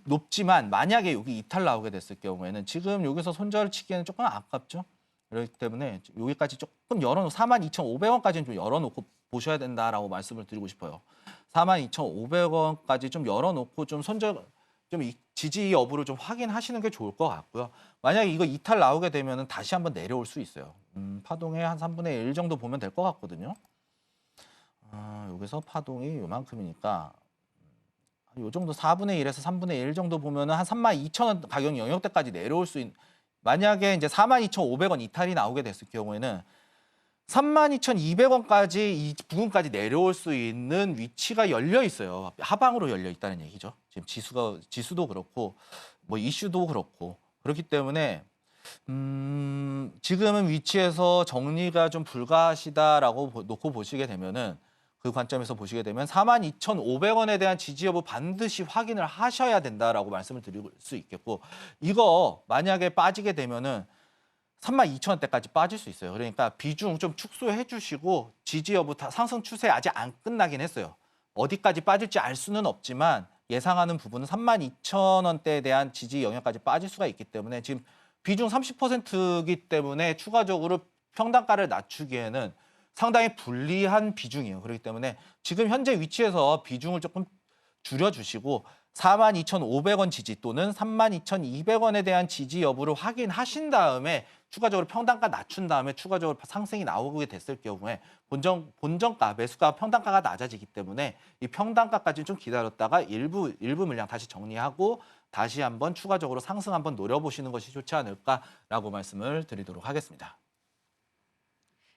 높지만 만약에 여기 이탈 나오게 됐을 경우에는 지금 여기서 손절을 치기에는 조금 아깝죠. 그렇기 때문에 여기까지 조금 열어놓고 42,500원까지는 좀 열어놓고 보셔야 된다라고 말씀을 드리고 싶어요. 42,500원까지 좀 열어놓고 좀 지지 여부를 좀 확인하시는 게 좋을 것 같고요. 만약에 이거 이탈 나오게 되면 다시 한번 내려올 수 있어요. 파동의 한 3분의 1 정도 보면 될 것 같거든요. 여기서 파동이 요만큼이니까 요 정도 4분의 1에서 3분의 1 정도 보면은 한 32,000원 가격 영역대까지 내려올 수 있는 만약에 이제 42,500원 이탈이 나오게 됐을 경우에는 32,200원까지 이 부분까지 내려올 수 있는 위치가 열려 있어요. 하방으로 열려 있다는 얘기죠. 지금 지수도 그렇고 뭐 이슈도 그렇고 그렇기 때문에 지금은 위치에서 정리가 좀 불가하시다라고 놓고 보시게 되면은 그 관점에서 보시게 되면 42,500원에 대한 지지 여부 반드시 확인을 하셔야 된다라고 말씀을 드릴 수 있겠고 이거 만약에 빠지게 되면은 32,000원대까지 빠질 수 있어요. 그러니까 비중 좀 축소해 주시고 지지 여부 상승 추세 아직 안 끝나긴 했어요. 어디까지 빠질지 알 수는 없지만 예상하는 부분은 32,000원대에 대한 지지 영역까지 빠질 수가 있기 때문에 지금 비중 30%이기 때문에 추가적으로 평단가를 낮추기에는 상당히 불리한 비중이에요. 그렇기 때문에 지금 현재 위치에서 비중을 조금 줄여주시고 42,500원 지지 또는 32,200원에 대한 지지 여부를 확인하신 다음에 추가적으로 평단가 낮춘 다음에 추가적으로 상승이 나오게 됐을 경우에 본정가, 매수가 평단가가 낮아지기 때문에 이 평단가까지 좀 기다렸다가 일부 물량 다시 정리하고 다시 한번 추가적으로 상승 한번 노려보시는 것이 좋지 않을까라고 말씀을 드리도록 하겠습니다.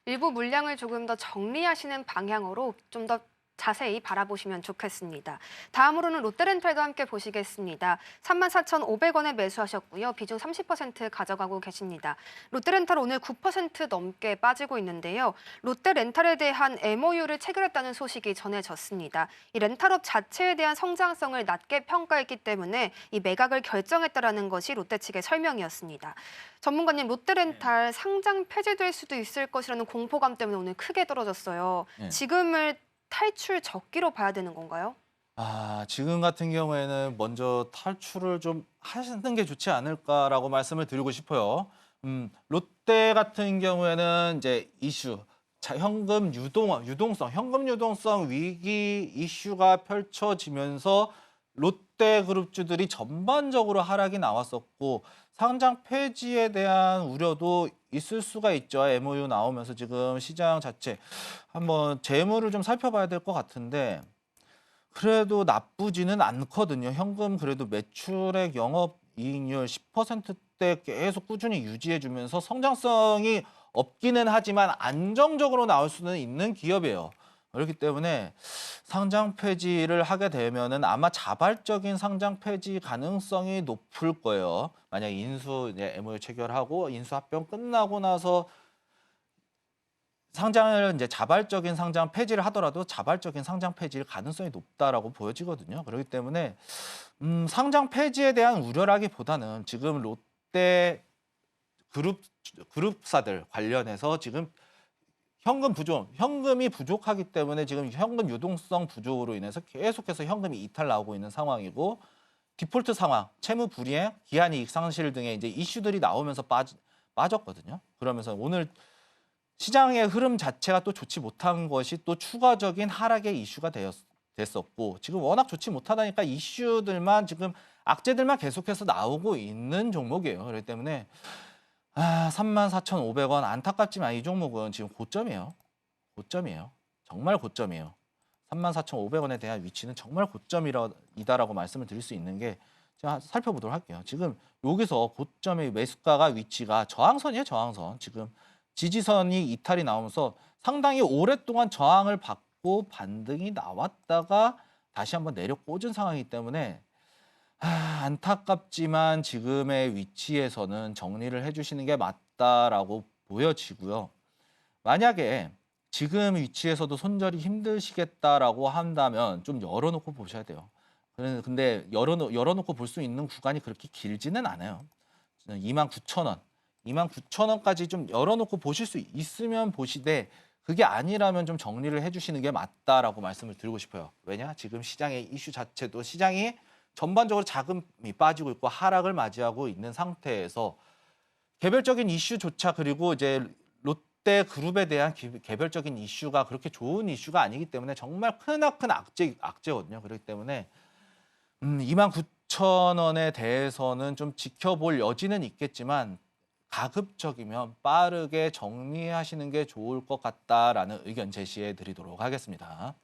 일부 물량을 조금 더 정리하시는 방향으로 좀 더 자세히 바라보시면 좋겠습니다. 다음으로는 롯데렌탈도 함께 보시겠습니다. 34,500원에 매수하셨고요. 비중 30% 가져가고 계십니다. 롯데렌탈 오늘 9% 넘게 빠지고 있는데요. 롯데렌탈에 대한 MOU를 체결했다는 소식이 전해졌습니다. 이 렌탈업 자체에 대한 성장성을 낮게 평가했기 때문에 이 매각을 결정했다라는 것이 롯데 측의 설명이었습니다. 전문가님, 롯데렌탈 상장 폐지될 수도 있을 것이라는 공포감 때문에 오늘 크게 떨어졌어요. 네. 지금을 탈출 적기로 봐야 되는 건가요? 지금 같은 경우에는 먼저 탈출을 좀 하시는 게 좋지 않을까라고 말씀을 드리고 싶어요. 롯데 같은 경우에는 이제 이슈, 현금 유동성 위기 이슈가 펼쳐지면서 롯데그룹주들이 전반적으로 하락이 나왔었고 상장 폐지에 대한 우려도 있을 수가 있죠. MOU 나오면서 지금 시장 자체 한번 재무를 좀 살펴봐야 될 것 같은데 그래도 나쁘지는 않거든요. 현금 그래도 매출액 영업이익률 10%대 계속 꾸준히 유지해주면서 성장성이 없기는 하지만 안정적으로 나올 수는 있는 기업이에요. 그렇기 때문에 상장 폐지를 하게 되면은 아마 자발적인 상장 폐지 가능성이 높을 거예요. 만약 인수 이제 MOU 체결하고 인수 합병 끝나고 나서 상장을 이제 자발적인 상장 폐지를 하더라도 자발적인 상장 폐지일 가능성이 높다라고 보여지거든요. 그렇기 때문에 상장 폐지에 대한 우려라기보다는 지금 롯데 그룹사들 관련해서 지금 현금이 부족하기 때문에 지금 현금 유동성 부족으로 인해서 계속해서 현금이 이탈 나오고 있는 상황이고 디폴트 상황, 채무 불이행, 기한 이익 상실 등의 이제 이슈들이 나오면서 빠졌거든요. 그러면서 오늘 시장의 흐름 자체가 또 좋지 못한 것이 또 추가적인 하락의 이슈가 됐었고 지금 워낙 좋지 못하다니까 이슈들만 지금 악재들만 계속해서 나오고 있는 종목이에요. 그렇기 때문에 34,500원 안타깝지만 이 종목은 지금 고점이에요. 고점이에요. 정말 고점이에요. 34,500원에 대한 위치는 정말 고점이다라고 말씀을 드릴 수 있는 게 제가 살펴보도록 할게요. 지금 여기서 고점의 매수가가 위치가 저항선이에요. 저항선. 지금 지지선이 이탈이 나오면서 상당히 오랫동안 저항을 받고 반등이 나왔다가 다시 한번 내려 꽂은 상황이기 때문에 안타깝지만 지금의 위치에서는 정리를 해주시는 게 맞다라고 보여지고요. 만약에 지금 위치에서도 손절이 힘드시겠다라고 한다면 좀 열어놓고 보셔야 돼요. 근데 열어놓고 볼 수 있는 구간이 그렇게 길지는 않아요. 29,000원, 29,000원까지 좀 열어놓고 보실 수 있으면 보시되 그게 아니라면 좀 정리를 해주시는 게 맞다라고 말씀을 드리고 싶어요. 왜냐? 지금 시장의 이슈 자체도 시장이 전반적으로 자금이 빠지고 있고 하락을 맞이하고 있는 상태에서 개별적인 이슈조차 그리고 이제 롯데 그룹에 대한 개별적인 이슈가 그렇게 좋은 이슈가 아니기 때문에 정말 크나큰 악재거든요. 그렇기 때문에 29,000원에 대해서는 좀 지켜볼 여지는 있겠지만 가급적이면 빠르게 정리하시는 게 좋을 것 같다라는 의견 제시해 드리도록 하겠습니다.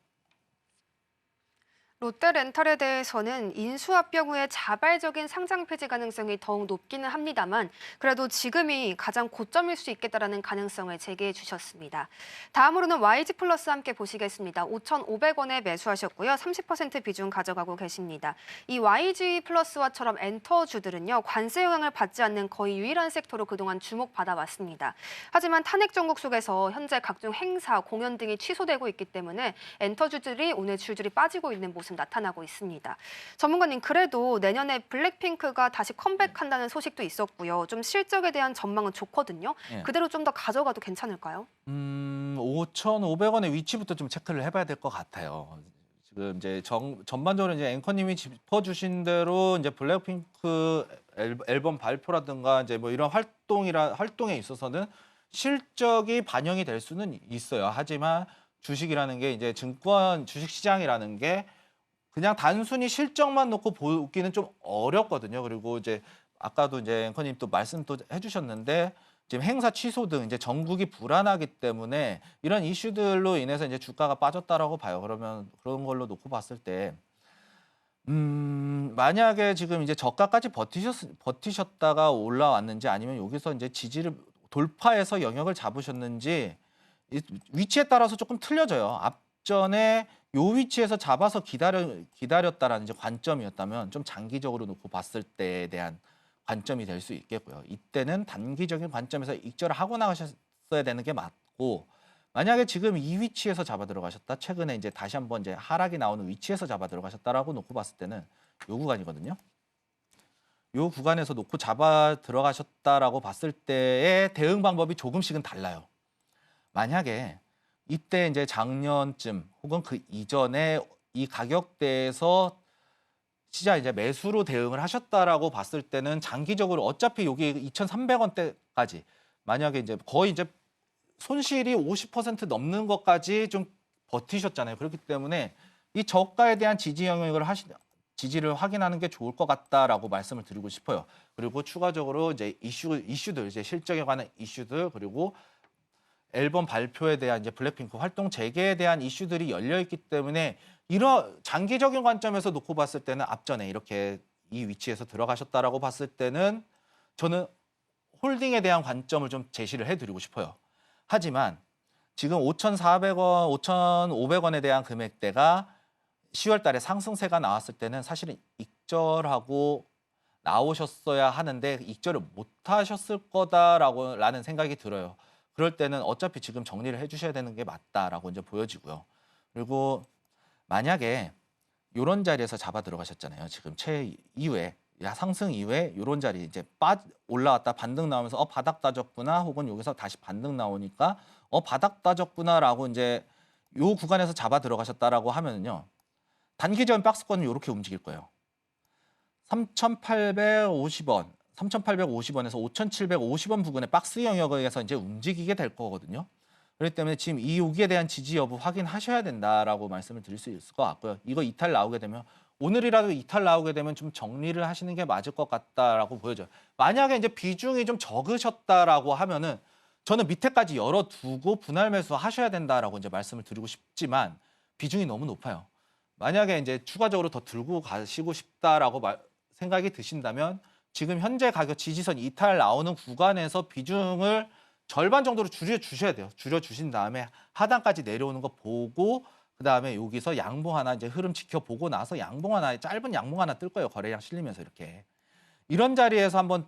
롯데렌탈에 대해서는 인수합병 후에 자발적인 상장 폐지 가능성이 더욱 높기는 합니다만 그래도 지금이 가장 고점일 수 있겠다라는 가능성을 제기해 주셨습니다. 다음으로는 YG 플러스 함께 보시겠습니다. 5,500원에 매수하셨고요. 30% 비중 가져가고 계십니다. 이 YG 플러스와처럼 엔터주들은요. 관세 영향을 받지 않는 거의 유일한 섹터로 그동안 주목받아왔습니다. 하지만 탄핵 정국 속에서 현재 각종 행사, 공연 등이 취소되고 있기 때문에 엔터주들이 오늘 줄줄이 빠지고 있는 모습 나타나고 있습니다. 전문가님, 그래도 내년에 블랙핑크가 다시 컴백한다는 소식도 있었고요. 좀 실적에 대한 전망은 좋거든요. 예. 그대로 좀 더 가져가도 괜찮을까요? 5,500원의 위치부터 좀 체크를 해봐야 될 것 같아요. 지금 이제 전반적으로 이제 앵커님이 짚어주신 대로 이제 블랙핑크 앨범 발표라든가 이제 뭐 이런 활동에 있어서는 실적이 반영이 될 수는 있어요. 하지만 주식이라는 게 이제 주식 시장이라는 게 그냥 단순히 실적만 놓고 보기는 좀 어렵거든요. 그리고 이제 아까도 이제 앵커님 또 말씀 또 해주셨는데 지금 행사 취소 등 이제 전국이 불안하기 때문에 이런 이슈들로 인해서 이제 주가가 빠졌다라고 봐요. 그러면 그런 걸로 놓고 봤을 때 만약에 지금 이제 저가까지 버티셨다가 올라왔는지 아니면 여기서 이제 지지를 돌파해서 영역을 잡으셨는지 위치에 따라서 조금 틀려져요. 앞전에 요 위치에서 잡아서 기다렸다라는 이제 관점이었다면 좀 장기적으로 놓고 봤을 때에 대한 관점이 될 수 있겠고요. 이때는 단기적인 관점에서 익절을 하고 나가셨어야 되는 게 맞고 만약에 지금 이 위치에서 잡아 들어가셨다. 최근에 이제 다시 한번 이제 하락이 나오는 위치에서 잡아 들어가셨다라고 놓고 봤을 때는 요 구간이거든요. 요 구간에서 놓고 잡아 들어가셨다라고 봤을 때의 대응 방법이 조금씩은 달라요. 만약에 이때 이제 작년쯤 혹은 그 이전에 이 가격대에서 시장 이제 매수로 대응을 하셨다라고 봤을 때는 장기적으로 어차피 여기 2,300원대까지 만약에 이제 거의 이제 손실이 50% 넘는 것까지 좀 버티셨잖아요. 그렇기 때문에 이 저가에 대한 지지 영역을 지지를 확인하는 게 좋을 것 같다라고 말씀을 드리고 싶어요. 그리고 추가적으로 이제 이슈들 이제 실적에 관한 이슈들 그리고 앨범 발표에 대한 이제 블랙핑크 활동 재개에 대한 이슈들이 열려 있기 때문에 이런 장기적인 관점에서 놓고 봤을 때는 앞전에 이렇게 이 위치에서 들어가셨다라고 봤을 때는 저는 홀딩에 대한 관점을 좀 제시를 해드리고 싶어요. 하지만 지금 5,400원, 5,500원에 대한 금액대가 10월 달에 상승세가 나왔을 때는 사실은 익절하고 나오셨어야 하는데 익절을 못 하셨을 거다라는 생각이 들어요. 그럴 때는 어차피 지금 정리를 해주셔야 되는 게 맞다라고 이제 보여지고요. 그리고 만약에 이런 자리에서 잡아 들어가셨잖아요. 지금 이후에 상승 이후에 이런 자리 이제 올라왔다 반등 나오면서 바닥 따졌구나 혹은 여기서 다시 반등 나오니까 바닥 따졌구나라고 이제 요 구간에서 잡아 들어가셨다라고 하면은요. 단기적인 박스권은 이렇게 움직일 거예요. 3,850원, 3,850원에서 5,750원 부근의 박스 영역에서 이제 움직이게 될 거거든요. 그렇기 때문에 지금 이 여기에 대한 지지 여부 확인하셔야 된다라고 말씀을 드릴 수 있을 것 같고요. 이거 이탈 나오게 되면 오늘이라도 이탈 나오게 되면 좀 정리를 하시는 게 맞을 것 같다라고 보여져요. 만약에 이제 비중이 좀 적으셨다라고 하면은 저는 밑에까지 열어두고 분할 매수 하셔야 된다라고 이제 말씀을 드리고 싶지만 비중이 너무 높아요. 만약에 이제 추가적으로 더 들고 가시고 싶다라고 생각이 드신다면 지금 현재 가격 지지선 이탈 나오는 구간에서 비중을 절반 정도로 줄여주셔야 돼요. 줄여주신 다음에 하단까지 내려오는 거 보고 그다음에 여기서 양봉 하나 이제 흐름 지켜보고 나서 양봉 하나 짧은 양봉 하나 뜰 거예요. 거래량 실리면서 이렇게. 이런 자리에서 한번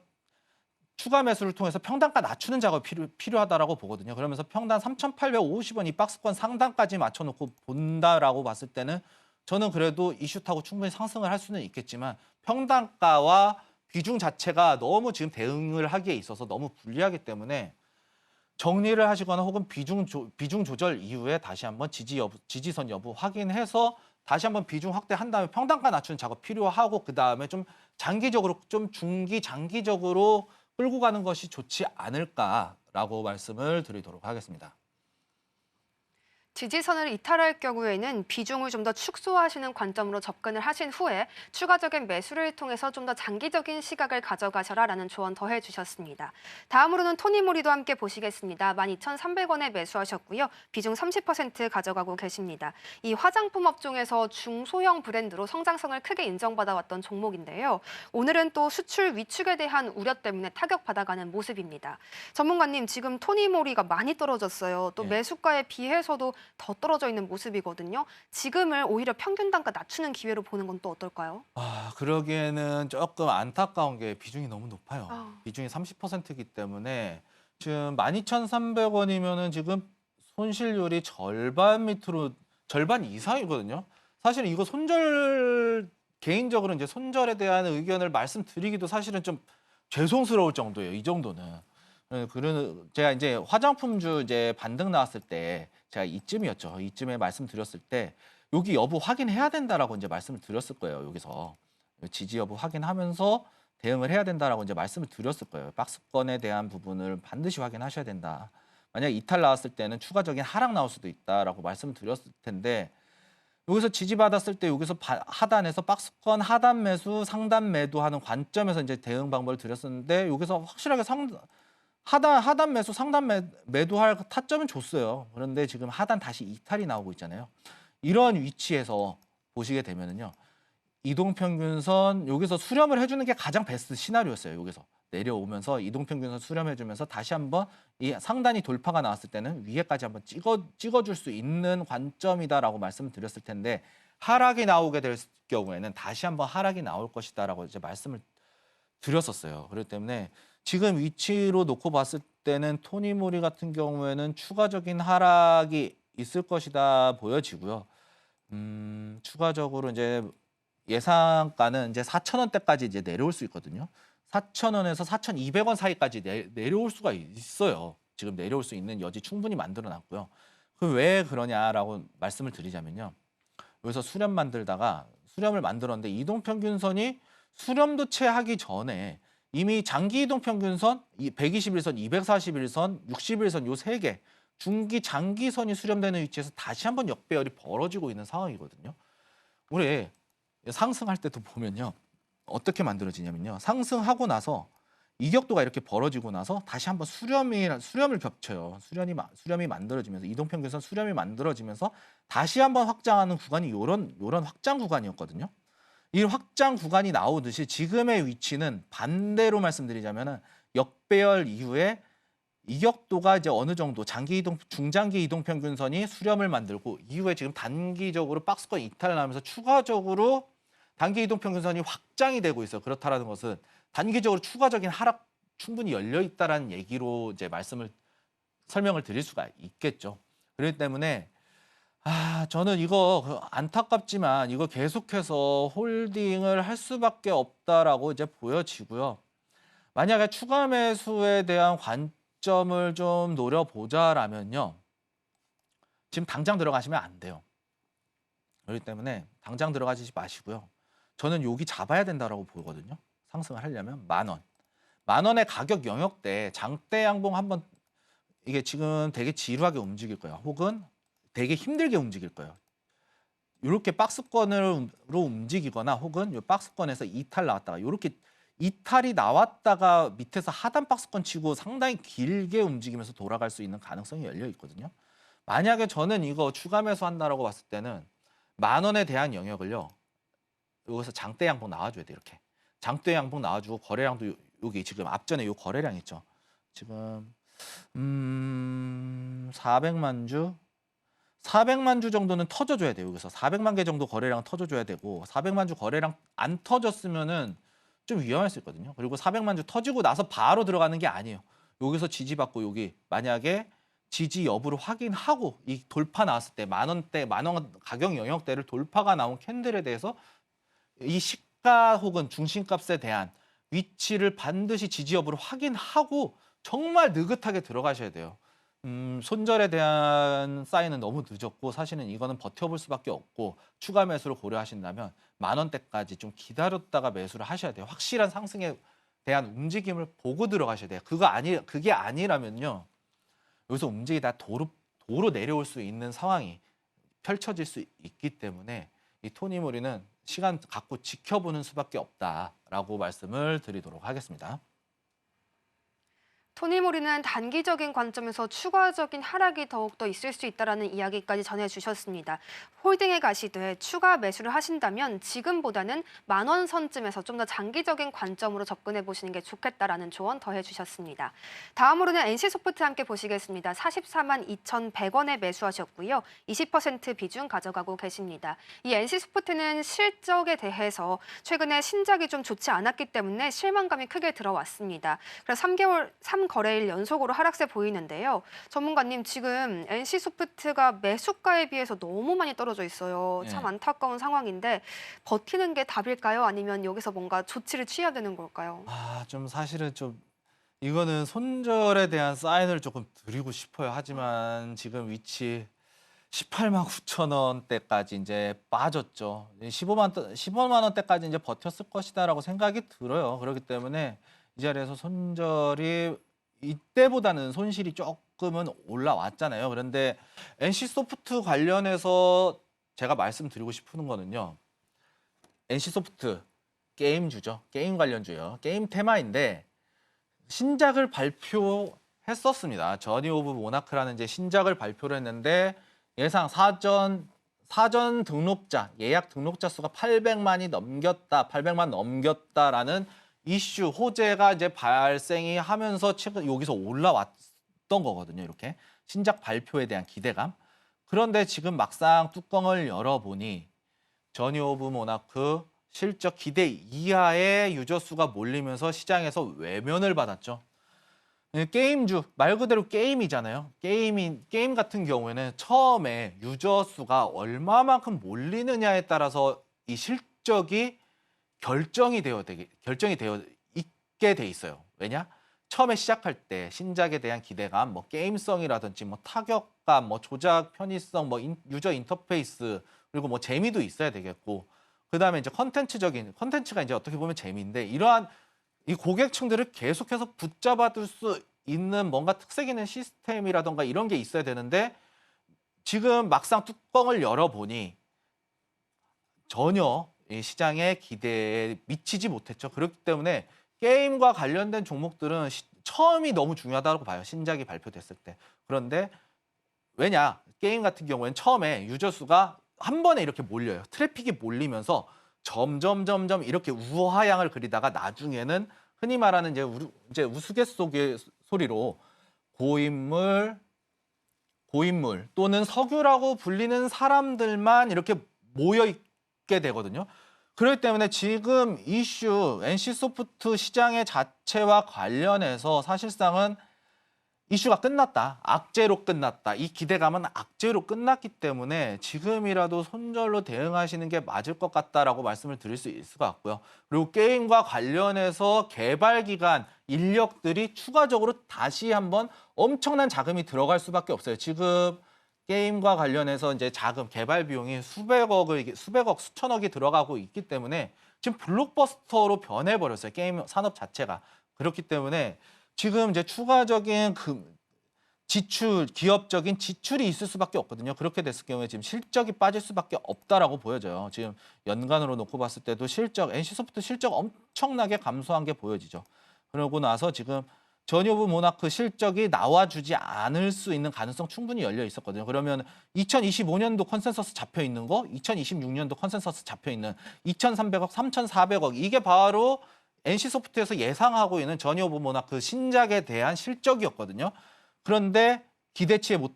추가 매수를 통해서 평단가 낮추는 작업이 필요하다라고 보거든요. 그러면서 평단 3,850원 이 박스권 상단까지 맞춰놓고 본다라고 봤을 때는 저는 그래도 이슈 타고 충분히 상승을 할 수는 있겠지만 평단가와 비중 자체가 너무 지금 대응을 하기에 있어서 너무 불리하기 때문에 정리를 하시거나 혹은 비중 조절 이후에 다시 한번 지지선 여부 확인해서 다시 한번 비중 확대한 다음에 평단가 낮추는 작업 필요하고 그다음에 좀 장기적으로 좀 중기 장기적으로 끌고 가는 것이 좋지 않을까라고 말씀을 드리도록 하겠습니다. 지지선을 이탈할 경우에는 비중을 좀 더 축소하시는 관점으로 접근을 하신 후에 추가적인 매수를 통해서 좀 더 장기적인 시각을 가져가셔라라는 조언 더해 주셨습니다. 다음으로는 토니모리도 함께 보시겠습니다. 12,300원에 매수하셨고요. 비중 30% 가져가고 계십니다. 이 화장품 업종에서 중소형 브랜드로 성장성을 크게 인정받아왔던 종목인데요. 오늘은 또 수출 위축에 대한 우려 때문에 타격받아가는 모습입니다. 전문가님, 지금 토니모리가 많이 떨어졌어요. 또 네. 매수가에 비해서도 더 떨어져 있는 모습이거든요. 지금을 오히려 평균 단가 낮추는 기회로 보는 건 또 어떨까요? 그러기에는 조금 안타까운 게 비중이 너무 높아요. 아. 비중이 30%이기 때문에 지금 12,300원이면은 지금 손실률이 절반 밑으로 절반 이상이거든요. 사실 이거 개인적으로 이제 손절에 대한 의견을 말씀드리기도 사실은 좀 죄송스러울 정도예요. 이 정도는. 그런 제가 이제 화장품주 이제 반등 나왔을 때 제가 이쯤이었죠. 이쯤에 말씀드렸을 때 여기 여부 확인해야 된다라고 이제 말씀을 드렸을 거예요. 여기서 지지 여부 확인하면서 대응을 해야 된다라고 이제 말씀을 드렸을 거예요. 박스권에 대한 부분을 반드시 확인하셔야 된다. 만약 이탈 나왔을 때는 추가적인 하락 나올 수도 있다라고 말씀을 드렸을 텐데 여기서 지지받았을 때 여기서 하단에서 박스권 하단 매수, 상단 매도하는 관점에서 이제 대응 방법을 드렸었는데 여기서 확실하게 하단 매수, 상단 매도할 타점은 줬어요. 그런데 지금 하단 다시 이탈이 나오고 있잖아요. 이런 위치에서 보시게 되면은요. 이동평균선 여기서 수렴을 해주는 게 가장 베스트 시나리오였어요. 여기서 내려오면서 이동평균선 수렴해주면서 다시 한번 이 상단이 돌파가 나왔을 때는 위에까지 한번 찍어줄 수 있는 관점이다라고 말씀을 드렸을 텐데 하락이 나오게 될 경우에는 다시 한번 하락이 나올 것이다라고 이제 말씀을 드렸었어요. 그렇기 때문에 지금 위치로 놓고 봤을 때는 토니모리 같은 경우에는 추가적인 하락이 있을 것이다 보여지고요. 추가적으로 이제 예상가는 이제 4,000원대까지 이제 내려올 수 있거든요. 4,000원에서 4,200원 사이까지 내려올 수가 있어요. 지금 내려올 수 있는 여지 충분히 만들어놨고요. 그럼 왜 그러냐라고 말씀을 드리자면요. 여기서 수렴을 만들었는데 이동평균선이 수렴도 채 하기 전에 이미 장기 이동평균선, 121선, 241선, 61선 요 세 개 중기 장기선이 수렴되는 위치에서 다시 한번 역배열이 벌어지고 있는 상황이거든요. 우리 상승할 때도 보면요. 어떻게 만들어지냐면요. 상승하고 나서 이격도가 이렇게 벌어지고 나서 다시 한번 수렴을 겹쳐요. 수렴이 만들어지면서 이동평균선 수렴이 만들어지면서 다시 한번 확장하는 구간이 요런 확장 구간이었거든요. 이 확장 구간이 나오듯이 지금의 위치는 반대로 말씀드리자면은 역배열 이후에 이격도가 이제 어느 정도 장기 이동, 중장기 이동 평균선이 수렴을 만들고 이후에 지금 단기적으로 박스권 이탈을 하면서 추가적으로 단기 이동 평균선이 확장이 되고 있어요. 그렇다라는 것은 단기적으로 추가적인 하락 충분히 열려 있다라는 얘기로 이제 설명을 드릴 수가 있겠죠. 그렇기 때문에 저는 이거 안타깝지만 이거 계속해서 홀딩을 할 수밖에 없다라고 이제 보여지고요. 만약에 추가 매수에 대한 관점을 좀 노려보자라면요. 지금 당장 들어가시면 안 돼요. 그렇기 때문에 당장 들어가지 마시고요. 저는 여기 잡아야 된다라고 보거든요. 상승을 하려면 10,000원. 10,000원의 가격 영역대 장대 양봉 한번 이게 지금 되게 지루하게 움직일 거예요. 혹은 되게 힘들게 움직일 거예요. 이렇게 박스권으로 움직이거나 혹은 이 박스권에서 이탈 나왔다가 이렇게 이탈이 나왔다가 밑에서 하단 박스권 치고 상당히 길게 움직이면서 돌아갈 수 있는 가능성이 열려 있거든요. 만약에 저는 이거 추가 매수한다라고 봤을 때는 10,000원에 대한 영역을요. 여기서 장대 양봉 나와줘야 돼요. 이렇게 장대 양봉 나와주고 거래량도 여기 지금 앞전에 요 거래량 있죠. 지금 400만 주 400만 주 정도는 터져줘야 돼요. 여기서 400만 개 정도 거래량 터져줘야 되고 400만 주 거래량 안 터졌으면은 좀 위험할 수 있거든요. 그리고 400만 주 터지고 나서 바로 들어가는 게 아니에요. 여기서 지지받고 여기 만약에 지지 여부를 확인하고 이 돌파 나왔을 때 10,000원대, 10,000원 가격 영역대를 돌파가 나온 캔들에 대해서 이 시가 혹은 중심값에 대한 위치를 반드시 지지 여부를 확인하고 정말 느긋하게 들어가셔야 돼요. 손절에 대한 사인은 너무 늦었고 사실은 이거는 버텨볼 수밖에 없고 추가 매수를 고려하신다면 10,000원대까지 좀 기다렸다가 매수를 하셔야 돼요. 확실한 상승에 대한 움직임을 보고 들어가셔야 돼요. 그게 아니라면요. 여기서 움직이다 도로 내려올 수 있는 상황이 펼쳐질 수 있기 때문에 이 토니모리는 시간 갖고 지켜보는 수밖에 없다라고 말씀을 드리도록 하겠습니다. 토니모리는 단기적인 관점에서 추가적인 하락이 더욱더 있을 수 있다는 이야기까지 전해주셨습니다. 홀딩에 가시되 추가 매수를 하신다면 지금보다는 10,000원 선쯤에서 좀 더 장기적인 관점으로 접근해 보시는 게 좋겠다라는 조언 더해주셨습니다. 다음으로는 NC소프트 함께 보시겠습니다. 44만 2,100원에 매수하셨고요. 20% 비중 가져가고 계십니다. 이 NC소프트는 실적에 대해서 최근에 신작이 좀 좋지 않았기 때문에 실망감이 크게 들어왔습니다. 그래서 3거래일 연속으로 하락세 보이는데요. 전문가님, 지금 NC소프트가 매수가에 비해서 너무 많이 떨어져 있어요. 네. 참 안타까운 상황인데 버티는 게 답일까요? 아니면 여기서 뭔가 조치를 취해야 되는 걸까요? 좀 사실은 좀 이거는 손절에 대한 사인을 조금 드리고 싶어요. 하지만 지금 위치 18만 9천 원대까지 이제 빠졌죠. 15만 원대까지 이제 버텼을 것이다라고 생각이 들어요. 그렇기 때문에 이 자리에서 손절이 이때보다는 손실이 조금은 올라왔잖아요. 그런데 NC소프트 관련해서 제가 말씀드리고 싶은 거는요. NC소프트 게임주죠. 게임 관련주요. 게임 테마인데 신작을 발표했었습니다. 저니 오브 모나크라는 이제 신작을 발표를 했는데 예상 사전 등록자, 예약 등록자 수가 800만이 넘겼다, 800만 넘겼다라는 이슈, 호재가 이제 발생이 하면서 최근 여기서 올라왔던 거거든요. 이렇게 신작 발표에 대한 기대감. 그런데 지금 막상 뚜껑을 열어보니 저니 오브 모나크 실적 기대 이하의 유저 수가 몰리면서 시장에서 외면을 받았죠. 게임주, 말 그대로 게임이잖아요. 게임 같은 경우에는 처음에 유저 수가 얼마만큼 몰리느냐에 따라서 이 실적이 결정이 되어 있게 돼 있어요. 왜냐? 처음에 시작할 때 신작에 대한 기대감, 뭐 게임성이라든지 뭐 타격감, 뭐 조작 편의성, 뭐 유저 인터페이스, 그리고 뭐 재미도 있어야 되겠고, 그다음에 이제 컨텐츠가 이제 어떻게 보면 재미인데, 이러한 이 고객층들을 계속해서 붙잡아둘 수 있는 뭔가 특색 있는 시스템이라던가 이런 게 있어야 되는데, 지금 막상 뚜껑을 열어보니 전혀 이 시장의 기대에 미치지 못했죠. 그렇기 때문에 게임과 관련된 종목들은 처음이 너무 중요하다고 봐요. 신작이 발표됐을 때. 그런데 왜냐? 게임 같은 경우에는 처음에 유저 수가 한 번에 이렇게 몰려요. 트래픽이 몰리면서 점점 이렇게 우하향을 그리다가 나중에는 흔히 말하는 이제 우스갯소리로 고인물 또는 석유라고 불리는 사람들만 이렇게 모여 있게 되거든요. 그렇기 때문에 지금 이슈 NC소프트 시장의 자체와 관련해서 사실상은 이슈가 끝났다. 악재로 끝났다. 이 기대감은 악재로 끝났기 때문에 지금이라도 손절로 대응하시는 게 맞을 것 같다라고 말씀을 드릴 수 있을 것 같고요. 그리고 게임과 관련해서 개발 기간, 인력들이 추가적으로 다시 한번 엄청난 자금이 들어갈 수밖에 없어요. 지금 게임과 관련해서 이제 자금, 개발 비용이 수백억, 수천억이 들어가고 있기 때문에 지금 블록버스터로 변해버렸어요. 게임 산업 자체가. 그렇기 때문에 지금 이제 추가적인 기업적인 지출이 있을 수밖에 없거든요. 그렇게 됐을 경우에 지금 실적이 빠질 수밖에 없다라고 보여져요. 지금 연간으로 놓고 봤을 때도 NC소프트 실적 엄청나게 감소한 게 보여지죠. 그러고 나서 지금 전효부 모나크 실적이 나와주지 않을 수 있는 가능성 충분히 열려 있었거든요. 그러면 2025년도 컨센서스 잡혀 있는 거, 2026년도 컨센서스 잡혀 있는 2,300억, 3,400억 이게 바로 NC소프트에서 예상하고 있는 전효부 모나크 신작에 대한 실적이었거든요. 그런데 기대치에 못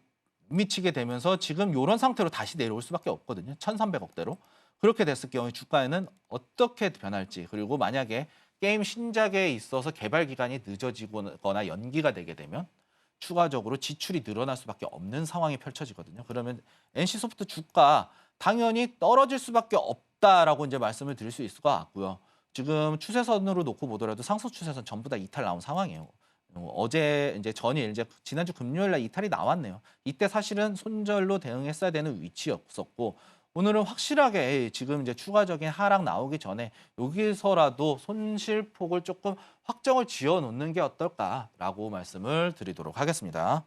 미치게 되면서 지금 이런 상태로 다시 내려올 수밖에 없거든요. 1,300억대로. 그렇게 됐을 경우에 주가에는 어떻게 변할지, 그리고 만약에 게임 신작에 있어서 개발 기간이 늦어지거나 연기가 되게 되면 추가적으로 지출이 늘어날 수밖에 없는 상황이 펼쳐지거든요. 그러면 NC소프트 주가 당연히 떨어질 수밖에 없다라고 이제 말씀을 드릴 수 있을 것 같고요. 지금 추세선으로 놓고 보더라도 상승 추세선 전부 다 이탈 나온 상황이에요. 어제 이제 전일 이제 지난주 금요일 날 이탈이 나왔네요. 이때 사실은 손절로 대응했어야 되는 위치였었고 오늘은 확실하게 지금 이제 추가적인 하락 나오기 전에 여기서라도 손실폭을 조금 확정을 지어 놓는 게 어떨까라고 말씀을 드리도록 하겠습니다.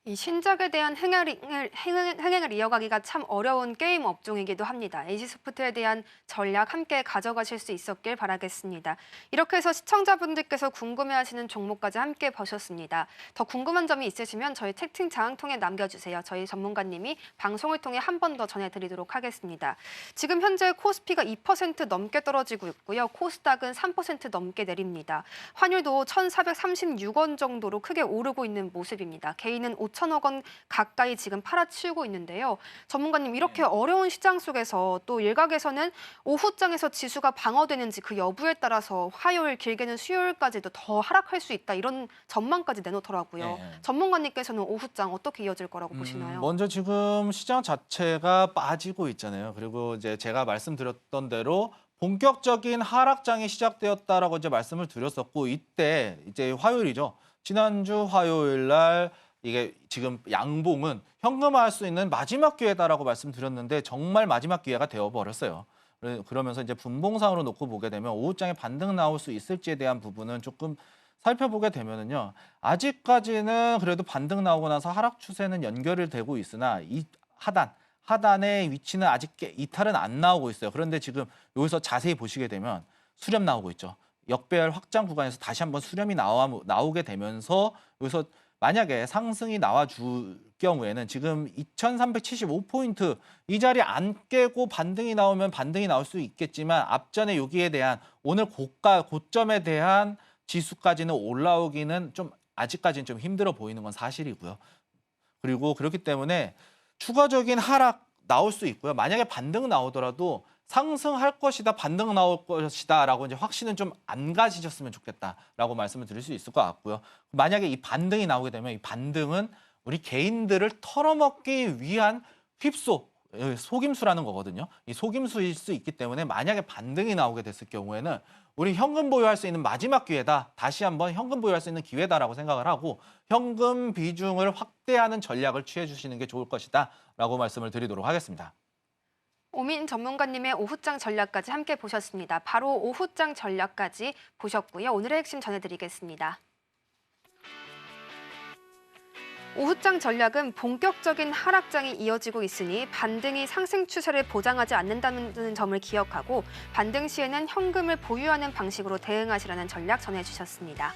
이 신작에 대한 흥행을 이어가기가 참 어려운 게임 업종이기도 합니다. NC소프트에 대한 전략 함께 가져가실 수 있었길 바라겠습니다. 이렇게 해서 시청자분들께서 궁금해하시는 종목까지 함께 보셨습니다. 더 궁금한 점이 있으시면 저희 채팅창 통해 남겨주세요. 저희 전문가님이 방송을 통해 한 번 더 전해드리도록 하겠습니다. 지금 현재 코스피가 2% 넘게 떨어지고 있고요. 코스닥은 3% 넘게 내립니다. 환율도 1,436원 정도로 크게 오르고 있는 모습입니다. 개인은 5천억 원 가까이 지금 팔아치우고 있는데요. 전문가님, 이렇게 어려운 시장 속에서 또 일각에서는 오후장에서 지수가 방어되는지 그 여부에 따라서 화요일, 길게는 수요일까지도 더 하락할 수 있다, 이런 전망까지 내놓더라고요. 네. 전문가님께서는 오후장 어떻게 이어질 거라고 보시나요? 먼저 지금 시장 자체가 빠지고 있잖아요. 그리고 이제 제가 말씀드렸던 대로 본격적인 하락장이 시작되었다라고 이제 말씀을 드렸었고 이때 이제 화요일이죠. 지난주 화요일 날 이게 지금 양봉은 현금화할 수 있는 마지막 기회다라고 말씀드렸는데 정말 마지막 기회가 되어버렸어요. 그러면서 이제 분봉상으로 놓고 보게 되면 오후장에 반등 나올 수 있을지에 대한 부분은 조금 살펴보게 되면은요. 아직까지는 그래도 반등 나오고 나서 하락 추세는 연결이 되고 있으나 이 하단의 위치는 아직 이탈은 안 나오고 있어요. 그런데 지금 여기서 자세히 보시게 되면 수렴 나오고 있죠. 역배열 확장 구간에서 다시 한번 수렴이 나오게 되면서 여기서 만약에 상승이 나와줄 경우에는 지금 2375포인트 이 자리 안 깨고 반등이 나오면 반등이 나올 수 있겠지만 앞전에 여기에 대한 오늘 고점에 대한 지수까지는 올라오기는 좀 아직까지는 좀 힘들어 보이는 건 사실이고요. 그리고 그렇기 때문에 추가적인 하락 나올 수 있고요. 만약에 반등 나오더라도 상승할 것이다, 반등 나올 것이다라고 이제 확신은 좀 안 가지셨으면 좋겠다라고 말씀을 드릴 수 있을 것 같고요. 만약에 이 반등이 나오게 되면 이 반등은 우리 개인들을 털어먹기 위한 속임수라는 거거든요. 이 속임수일 수 있기 때문에 만약에 반등이 나오게 됐을 경우에는 우리 현금 보유할 수 있는 마지막 기회다. 다시 한번 현금 보유할 수 있는 기회다라고 생각을 하고 현금 비중을 확대하는 전략을 취해 주시는 게 좋을 것이다라고 말씀을 드리도록 하겠습니다. 오민 전문가님의 오후장 전략까지 함께 보셨습니다. 바로 오후장 전략까지 보셨고요. 오늘의 핵심 전해드리겠습니다. 오후장 전략은 본격적인 하락장이 이어지고 있으니 반등이 상승 추세를 보장하지 않는다는 점을 기억하고 반등 시에는 현금을 보유하는 방식으로 대응하시라는 전략 전해주셨습니다.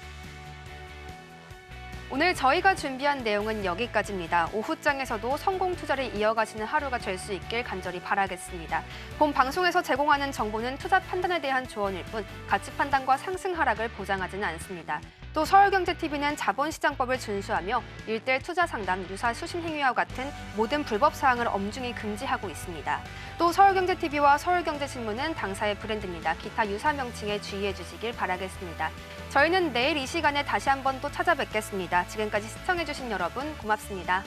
오늘 저희가 준비한 내용은 여기까지입니다. 오후장에서도 성공 투자를 이어가시는 하루가 될 수 있길 간절히 바라겠습니다. 본 방송에서 제공하는 정보는 투자 판단에 대한 조언일 뿐 가치 판단과 상승 하락을 보장하지는 않습니다. 또 또 서울경제TV는 자본시장법을 준수하며 일대 투자 상담, 유사 수신 행위와 같은 모든 불법 사항을 엄중히 금지하고 있습니다. 또 서울경제TV와 서울경제신문은 당사의 브랜드입니다. 기타 유사 명칭에 주의해 주시길 바라겠습니다. 저희는 내일 이 시간에 다시 한번 또 찾아뵙겠습니다. 지금까지 시청해주신 여러분 고맙습니다.